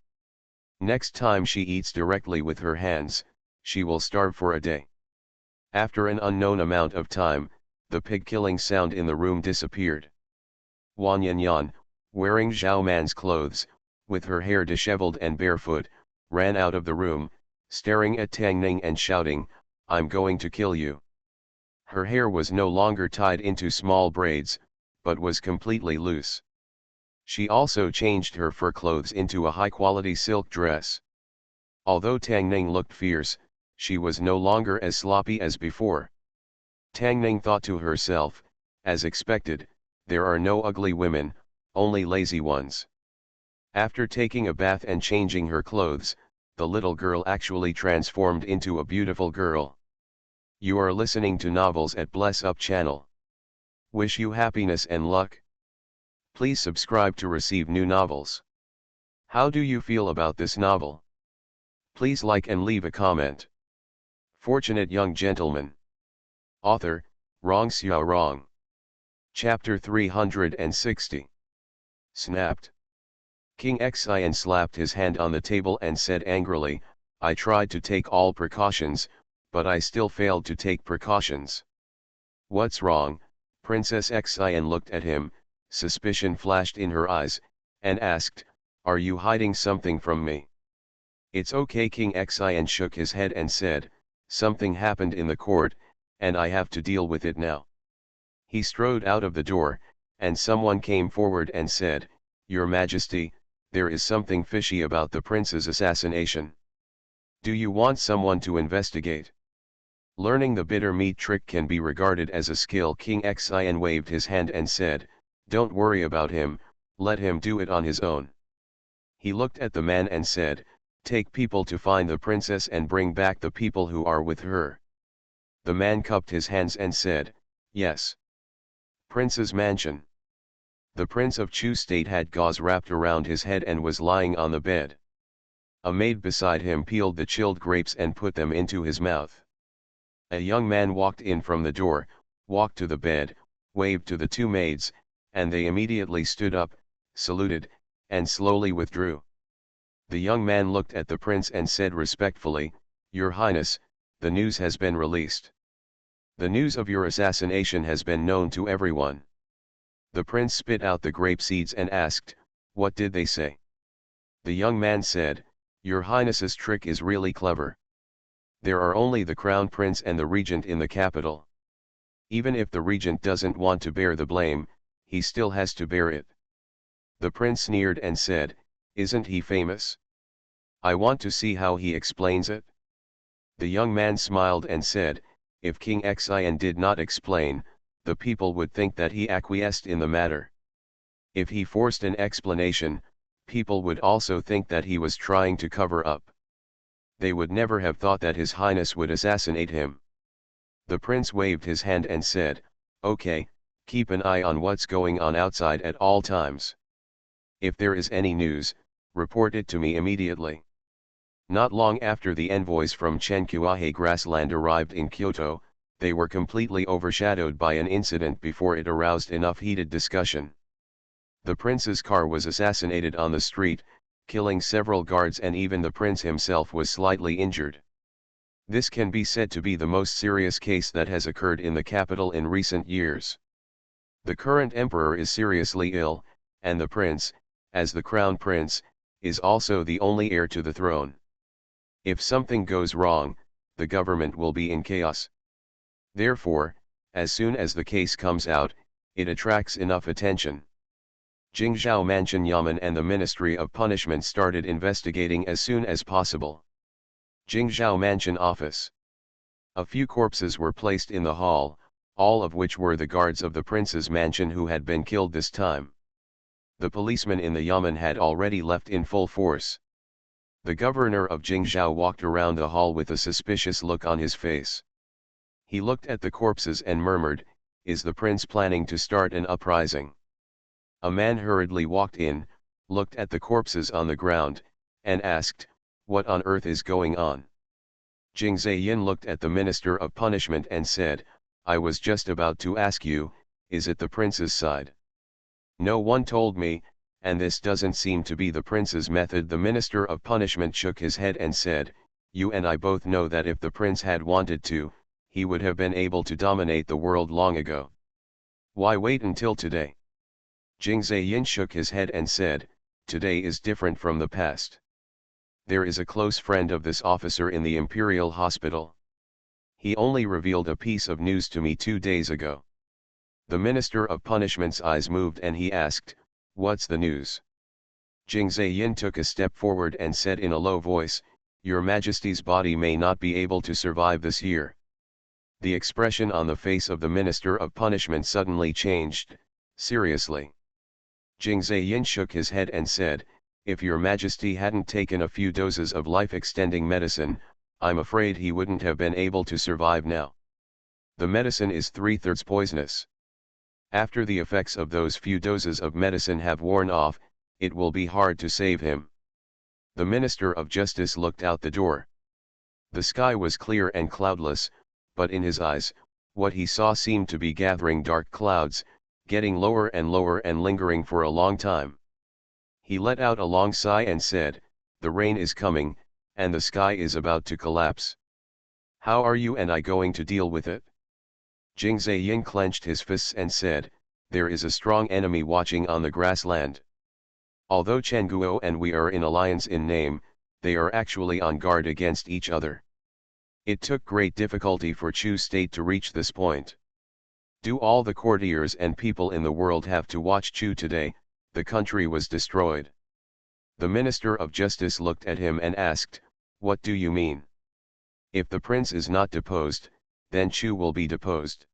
Next time she eats directly with her hands, she will starve for a day. After an unknown amount of time, the pig-killing sound in the room disappeared. Wan Yanyan, wearing Zhao Man's clothes, with her hair disheveled and barefoot, ran out of the room, staring at Tang Ning and shouting, "I'm going to kill you." Her hair was no longer tied into small braids, but was completely loose. She also changed her fur clothes into a high-quality silk dress. Although Tang Ning looked fierce, she was no longer as sloppy as before. Tang Ning thought to herself, as expected, there are no ugly women, only lazy ones. After taking a bath and changing her clothes, the little girl actually transformed into a beautiful girl. You are listening to Novels at Bless Up channel. Wish you happiness and luck. Please subscribe to receive new novels. How do you feel about this novel? Please like and leave a comment. Fortunate Young Gentleman. Author, Rong Xiao Rong. Chapter 360. Snapped. King Xian slapped his hand on the table and said angrily, "I tried to take all precautions, but I still failed to take precautions." "What's wrong?" Princess Xian looked at him, suspicion flashed in her eyes, and asked, Are you hiding something from me? It's okay. King Xian shook his head and said, something happened in the court, and I have to deal with it now. He strode out of the door, and someone came forward and said, Your Majesty, there is something fishy about the prince's assassination. Do you want someone to investigate? Learning the bitter meat trick can be regarded as a skill. King Xian waved his hand and said, Don't worry about him, let him do it on his own. He looked at the man and said, Take people to find the princess and bring back the people who are with her. The man cupped his hands and said, Yes. Prince's mansion. The Prince of Chu State had gauze wrapped around his head and was lying on the bed. A maid beside him peeled the chilled grapes and put them into his mouth. A young man walked in from the door, walked to the bed, waved to the two maids, and they immediately stood up, saluted, and slowly withdrew. The young man looked at the prince and said respectfully, Your Highness, the news has been released. The news of your assassination has been known to everyone. The prince spit out the grape seeds and asked, What did they say? The young man said, Your Highness's trick is really clever. There are only the crown prince and the regent in the capital. Even if the regent doesn't want to bear the blame, he still has to bear it. The prince sneered and said, Isn't he famous? I want to see how he explains it. The young man smiled and said, If King Xian did not explain, the people would think that he acquiesced in the matter. If he forced an explanation, people would also think that he was trying to cover up. They would never have thought that His Highness would assassinate him. The prince waved his hand and said, Okay, keep an eye on what's going on outside at all times. If there is any news, report it to me immediately. Not long after the envoys from Chenkuahe grassland arrived in Kyoto, they were completely overshadowed by an incident before it aroused enough heated discussion. The prince's car was assassinated on the street, killing several guards, and even the prince himself was slightly injured. This can be said to be the most serious case that has occurred in the capital in recent years. The current emperor is seriously ill, and the prince, as the crown prince, is also the only heir to the throne. If something goes wrong, the government will be in chaos. Therefore, as soon as the case comes out, it attracts enough attention. Jingzhou Mansion Yamen and the Ministry of Punishment started investigating as soon as possible. Jingzhou Mansion Office. A few corpses were placed in the hall, all of which were the guards of the prince's mansion who had been killed this time. The policemen in the Yamen had already left in full force. The governor of Jingzhou walked around the hall with a suspicious look on his face. He looked at the corpses and murmured, Is the prince planning to start an uprising? A man hurriedly walked in, looked at the corpses on the ground, and asked, What on earth is going on? Jing Zheyin looked at the Minister of Punishment and said, I was just about to ask you, is it the prince's side? No one told me, and this doesn't seem to be the prince's method. The Minister of Punishment shook his head and said, You and I both know that if the prince had wanted to, he would have been able to dominate the world long ago. Why wait until today? Jing Zheyin shook his head and said, Today is different from the past. There is a close friend of this officer in the Imperial Hospital. He only revealed a piece of news to me 2 days ago. The Minister of Punishment's eyes moved and he asked, What's the news? Jing Zheyin took a step forward and said in a low voice, Your Majesty's body may not be able to survive this year. The expression on the face of the Minister of Punishment suddenly changed, seriously. Jing Zheyin shook his head and said, If your Majesty hadn't taken a few doses of life-extending medicine, I'm afraid he wouldn't have been able to survive now. The medicine is 3/3 poisonous. After the effects of those few doses of medicine have worn off, it will be hard to save him. The Minister of Justice looked out the door. The sky was clear and cloudless, but in his eyes, what he saw seemed to be gathering dark clouds, getting lower and lingering for a long time. He let out a long sigh and said, The rain is coming, and the sky is about to collapse. How are you and I going to deal with it? Jing Zheyin clenched his fists and said, There is a strong enemy watching on the grassland. Although Chengguo and we are in alliance in name, they are actually on guard against each other. It took great difficulty for Chu state to reach this point. Do all the courtiers and people in the world have to watch Chu today? The country was destroyed. The Minister of Justice looked at him and asked, "What do you mean? If the prince is not deposed, then Chu will be deposed.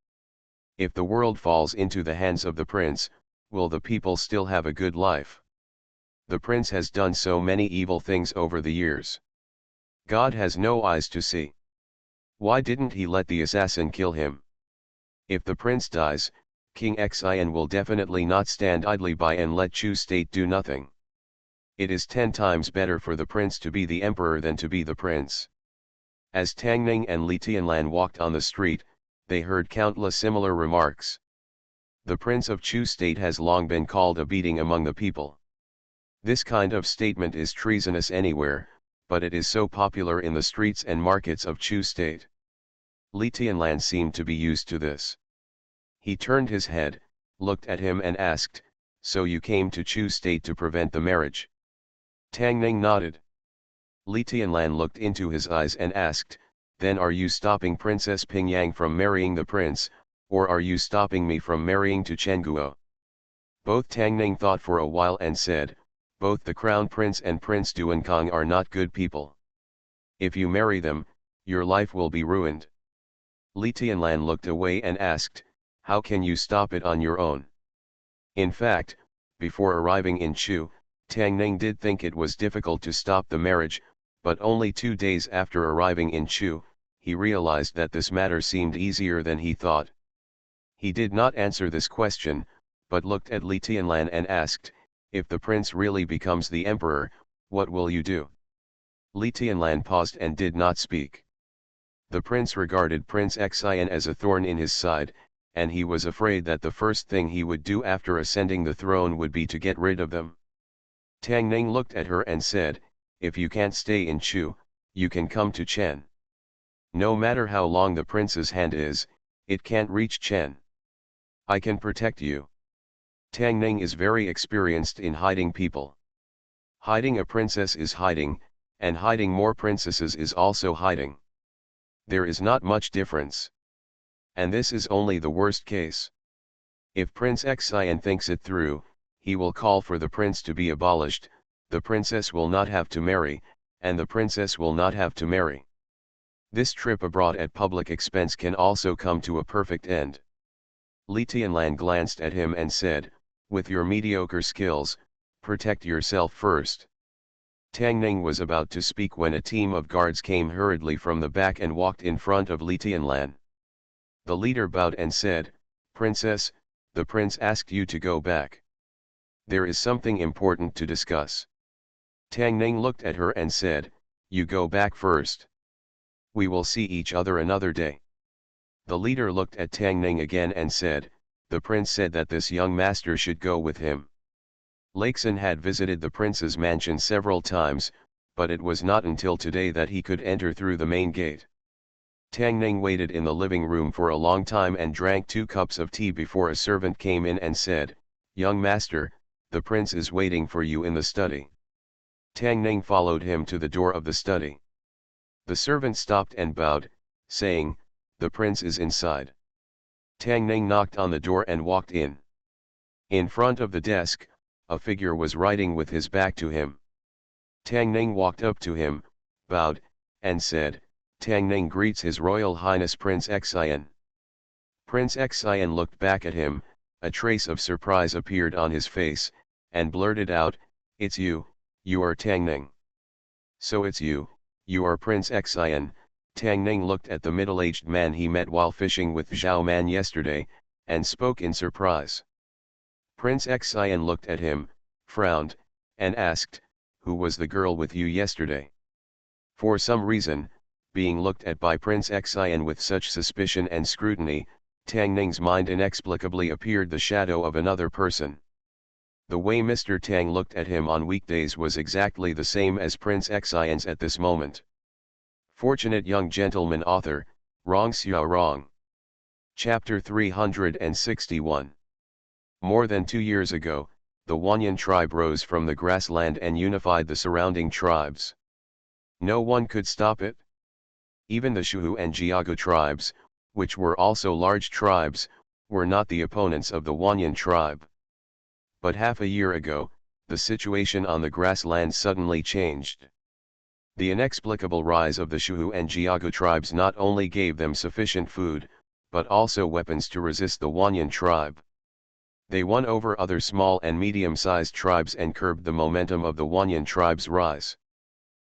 If the world falls into the hands of the prince, will the people still have a good life? The prince has done so many evil things over the years. God has no eyes to see. Why didn't he let the assassin kill him? If the prince dies, King Xian will definitely not stand idly by and let Chu state do nothing. It is 10 times better for the prince to be the emperor than to be the prince." As Tang Ning and Li Tianlan walked on the street, they heard countless similar remarks. The prince of Chu state has long been called a beating among the people. This kind of statement is treasonous anywhere, but it is so popular in the streets and markets of Chu state. Li Tianlan seemed to be used to this. He turned his head, looked at him and asked, "So you came to Chu state to prevent the marriage?" Tang Ning nodded. Li Tianlan looked into his eyes and asked, "Then are you stopping Princess Pingyang from marrying the prince, or are you stopping me from marrying to Chengguo?" Both Tang Ning thought for a while and said, "Both the Crown Prince and Prince Duankang are not good people. If you marry them, your life will be ruined." Li Tianlan looked away and asked, "How can you stop it on your own?" In fact, before arriving in Chu, Tang Ning did think it was difficult to stop the marriage, but only 2 days after arriving in Chu, he realized that this matter seemed easier than he thought. He did not answer this question, but looked at Li Tianlan and asked, "If the prince really becomes the emperor, what will you do?" Li Tianlan paused and did not speak. The prince regarded Prince Xian as a thorn in his side, and he was afraid that the first thing he would do after ascending the throne would be to get rid of them. Tang Ning looked at her and said, "If you can't stay in Chu, you can come to Chen. No matter how long the prince's hand is, it can't reach Chen. I can protect you." Tang Ning is very experienced in hiding people. Hiding a princess is hiding, and hiding more princesses is also hiding. There is not much difference. And this is only the worst case. If Prince Xian thinks it through, he will call for the prince to be abolished, the princess will not have to marry, and the princess will not have to marry. This trip abroad at public expense can also come to a perfect end. Li Tianlan glanced at him and said, "With your mediocre skills, protect yourself first." Tang Ning was about to speak when a team of guards came hurriedly from the back and walked in front of Li Tianlan. The leader bowed and said, "Princess, the prince asked you to go back. There is something important to discuss." Tang Ning looked at her and said, "You go back first. We will see each other another day." The leader looked at Tang Ning again and said, "The prince said that this young master should go with him." Lakeson had visited the prince's mansion several times, but it was not until today that he could enter through the main gate. Tang Ning waited in the living room for a long time and drank 2 cups of tea before a servant came in and said, "Young master, the prince is waiting for you in the study." Tang Ning followed him to the door of the study. The servant stopped and bowed, saying, "The prince is inside." Tang Ning knocked on the door and walked in. In front of the desk, a figure was writing with his back to him. Tang Ning walked up to him, bowed, and said, "Tang Ning greets His Royal Highness Prince Xian." Prince Xian looked back at him, a trace of surprise appeared on his face, and blurted out, "It's you, you are Tang Ning. So it's you are Prince Xian." Tang Ning looked at the middle-aged man he met while fishing with Zhao Man yesterday, and spoke in surprise. Prince Xian looked at him, frowned, and asked, "Who was the girl with you yesterday?" For some reason, being looked at by Prince Xian with such suspicion and scrutiny, Tang Ning's mind inexplicably appeared the shadow of another person. The way Mr. Tang looked at him on weekdays was exactly the same as Prince Xian's at this moment. Fortunate Young Gentleman Author, Rong Xiao Rong. Chapter 361. More than 2 years ago, the Wanyan tribe rose from the grassland and unified the surrounding tribes. No one could stop it. Even the Shuhu and Jiagu tribes, which were also large tribes, were not the opponents of the Wanyan tribe. But half a year ago, the situation on the grassland suddenly changed. The inexplicable rise of the Shuhu and Jiagu tribes not only gave them sufficient food, but also weapons to resist the Wanyan tribe. They won over other small and medium-sized tribes and curbed the momentum of the Wanyan tribe's rise.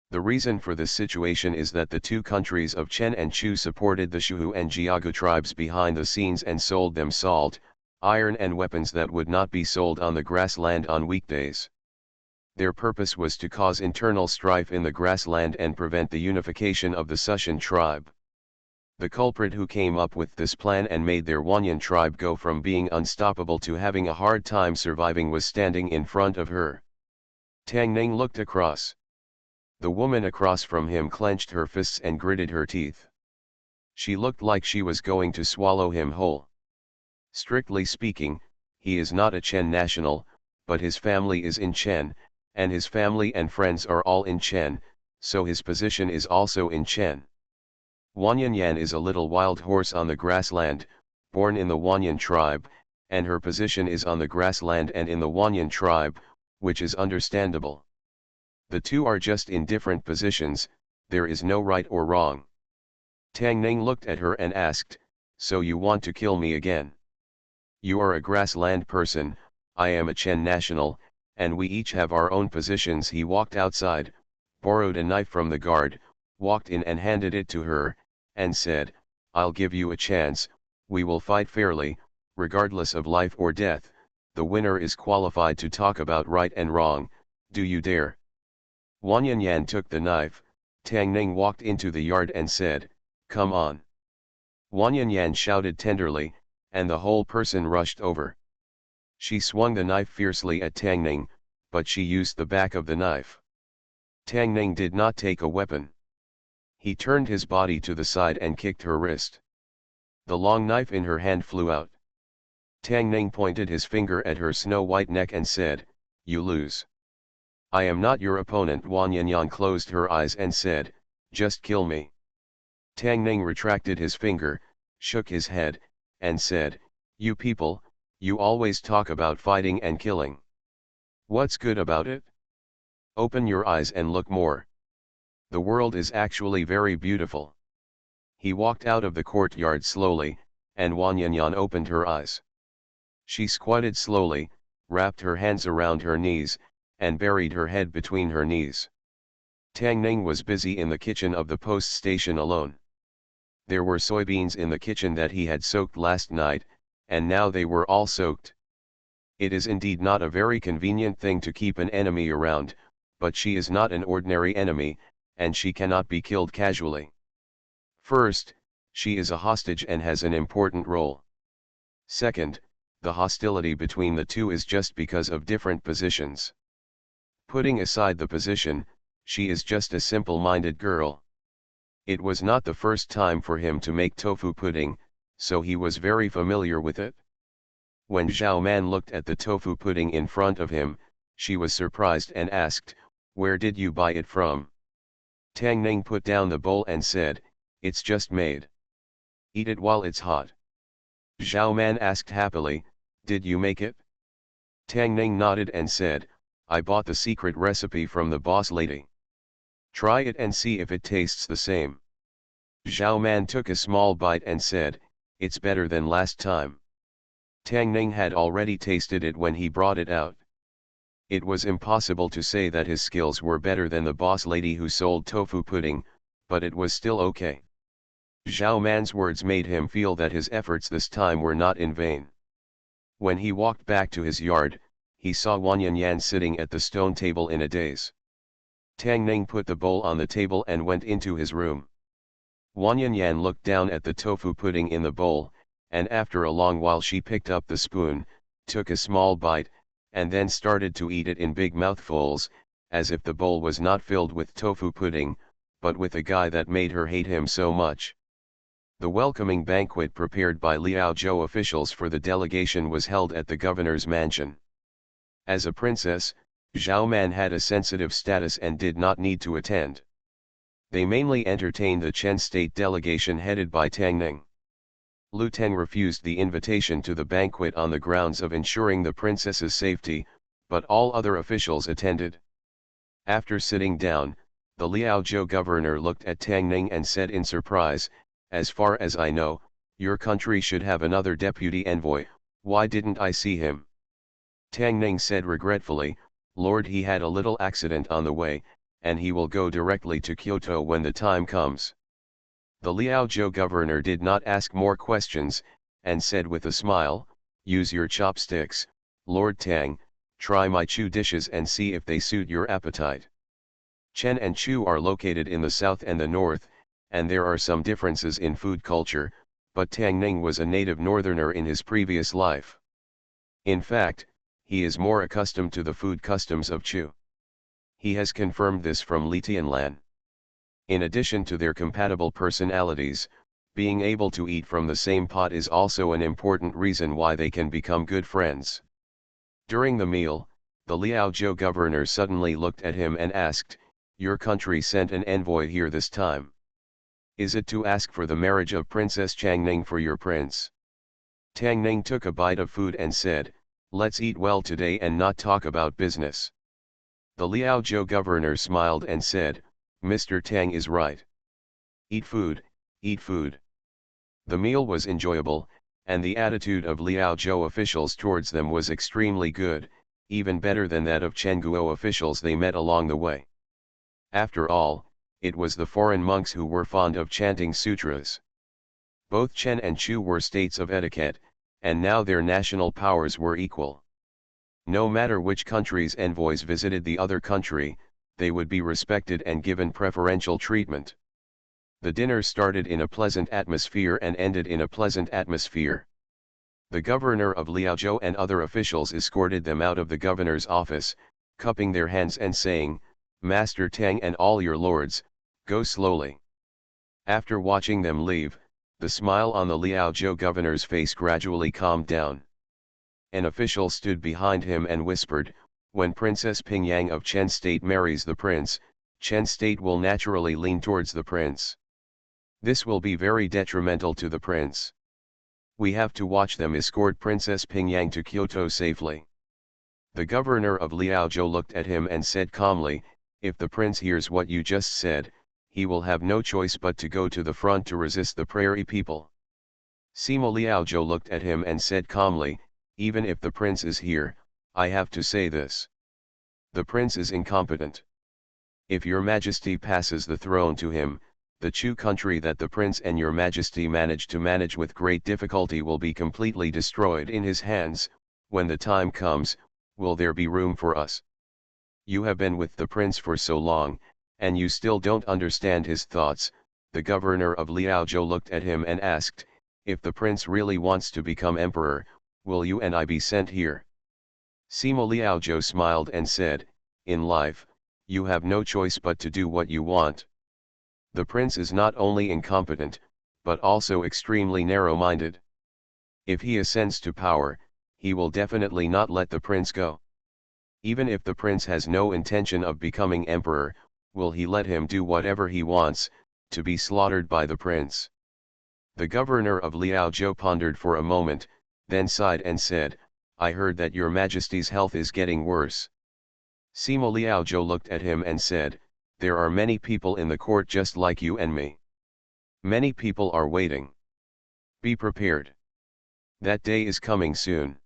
The reason for this situation is that the two countries of Chen and Chu supported the Shuhu and Jiagu tribes behind the scenes and sold them salt, iron and weapons that would not be sold on the grassland on weekdays. Their purpose was to cause internal strife in the grassland and prevent the unification of the Sushan tribe. The culprit who came up with this plan and made their Wanyan tribe go from being unstoppable to having a hard time surviving was standing in front of her. Tang Ning looked across. The woman across from him clenched her fists and gritted her teeth. She looked like she was going to swallow him whole. Strictly speaking, he is not a Chen national, but his family is in Chen, and his family and friends are all in Chen, so his position is also in Chen. Wanyan Yan is a little wild horse on the grassland, born in the Wanyan tribe, and her position is on the grassland and in the Wanyan tribe, which is understandable. The two are just in different positions, there is no right or wrong. Tang Ning looked at her and asked, "So you want to kill me again? You are a grassland person, I am a Chen national, and we each have our own positions." He walked outside, borrowed a knife from the guard, walked in and handed it to her, and said, "I'll give you a chance, we will fight fairly, regardless of life or death, the winner is qualified to talk about right and wrong, do you dare?" Wanyan Yan took the knife, Tang Ning walked into the yard and said, "Come on." Wanyan Yan shouted tenderly, and the whole person rushed over. She swung the knife fiercely at Tang Ning, but she used the back of the knife. Tang Ning did not take a weapon. He turned his body to the side and kicked her wrist. The long knife in her hand flew out. Tang Ning pointed his finger at her snow-white neck and said, "You lose. I am not your opponent." Wanyan Yan closed her eyes and said, "Just kill me." Tang Ning retracted his finger, shook his head, and said, "You people, you always talk about fighting and killing. What's good about it? Open your eyes and look more. The world is actually very beautiful." He walked out of the courtyard slowly, and Wanyan Yan opened her eyes. She squatted slowly, wrapped her hands around her knees, and buried her head between her knees. Tang Ning was busy in the kitchen of the post station alone. There were soybeans in the kitchen that he had soaked last night, and now they were all soaked. It is indeed not a very convenient thing to keep an enemy around, but she is not an ordinary enemy, and she cannot be killed casually. First, she is a hostage and has an important role. Second, the hostility between the two is just because of different positions. Putting aside the position, she is just a simple-minded girl. It was not the first time for him to make tofu pudding, so he was very familiar with it. When Zhao Man looked at the tofu pudding in front of him, she was surprised and asked, "Where did you buy it from?" Tang Ning put down the bowl and said, "It's just made. Eat it while it's hot." Zhao Man asked happily, "Did you make it?" Tang Ning nodded and said, "I bought the secret recipe from the boss lady. Try it and see if it tastes the same." Zhao Man took a small bite and said, "It's better than last time." Tang Ning had already tasted it when he brought it out. It was impossible to say that his skills were better than the boss lady who sold tofu pudding, but it was still okay. Zhao Man's words made him feel that his efforts this time were not in vain. When he walked back to his yard, he saw Wanyan Yan sitting at the stone table in a daze. Tang Ning put the bowl on the table and went into his room. Wanyan Yan looked down at the tofu pudding in the bowl, and after a long while she picked up the spoon, took a small bite, and then started to eat it in big mouthfuls, as if the bowl was not filled with tofu pudding, but with a guy that made her hate him so much. The welcoming banquet prepared by Liaozhou officials for the delegation was held at the governor's mansion. As a princess, Zhao Man had a sensitive status and did not need to attend. They mainly entertained the Chen state delegation headed by Tang Ning. Lu Teng refused the invitation to the banquet on the grounds of ensuring the princess's safety, but all other officials attended. After sitting down, the Liaozhou governor looked at Tang Ning and said in surprise, "As far as I know, your country should have another deputy envoy, why didn't I see him?" Tang Ning said regretfully, "Lord, he had a little accident on the way, and he will go directly to Kyoto when the time comes." The Liaozhou governor did not ask more questions, and said with a smile, "Use your chopsticks, Lord Tang, try my Chu dishes and see if they suit your appetite." Chen and Chu are located in the south and the north, and there are some differences in food culture, but Tang Ning was a native northerner in his previous life. In fact, he is more accustomed to the food customs of Chu. He has confirmed this from Li Tianlan. In addition to their compatible personalities, being able to eat from the same pot is also an important reason why they can become good friends. During the meal, the Liaozhou governor suddenly looked at him and asked, "Your country sent an envoy here this time. Is it to ask for the marriage of Princess Chang Ning for your prince?" Tang Ning took a bite of food and said, "Let's eat well today and not talk about business." The Liaozhou governor smiled and said, "Mr. Tang is right. Eat food, eat food." The meal was enjoyable, and the attitude of Liaozhou officials towards them was extremely good, even better than that of Chengguo officials they met along the way. After all, it was the foreign monks who were fond of chanting sutras. Both Chen and Chu were states of etiquette, and now their national powers were equal. No matter which country's envoys visited the other country, they would be respected and given preferential treatment. The dinner started in a pleasant atmosphere and ended in a pleasant atmosphere. The governor of Liaozhou and other officials escorted them out of the governor's office, cupping their hands and saying, "Master Tang and all your lords, go slowly." After watching them leave, the smile on the Liaozhou governor's face gradually calmed down. An official stood behind him and whispered, "When Princess Pingyang of Chen State marries the prince, Chen State will naturally lean towards the prince. This will be very detrimental to the prince. We have to watch them escort Princess Pingyang to Kyoto safely." The governor of Liaozhou looked at him and said calmly, "If the prince hears what you just said, he will have no choice but to go to the front to resist the prairie people." Sima Liaozhou looked at him and said calmly, "Even if the prince is here, I have to say this. The prince is incompetent. If your majesty passes the throne to him, the Chu country that the prince and your majesty managed to manage with great difficulty will be completely destroyed in his hands. When the time comes, will there be room for us? You have been with the prince for so long, and you still don't understand his thoughts." The governor of Liaozhou looked at him and asked, "If the prince really wants to become emperor, will you and I be sent here?" Sima Liaozhou smiled and said, "In life, you have no choice but to do what you want. The prince is not only incompetent, but also extremely narrow-minded. If he ascends to power, he will definitely not let the prince go. Even if the prince has no intention of becoming emperor, will he let him do whatever he wants, to be slaughtered by the prince?" The governor of Liaozhou pondered for a moment, then sighed and said, "I heard that your majesty's health is getting worse." Sima Liaozhou looked at him and said, "There are many people in the court just like you and me. Many people are waiting. Be prepared. That day is coming soon."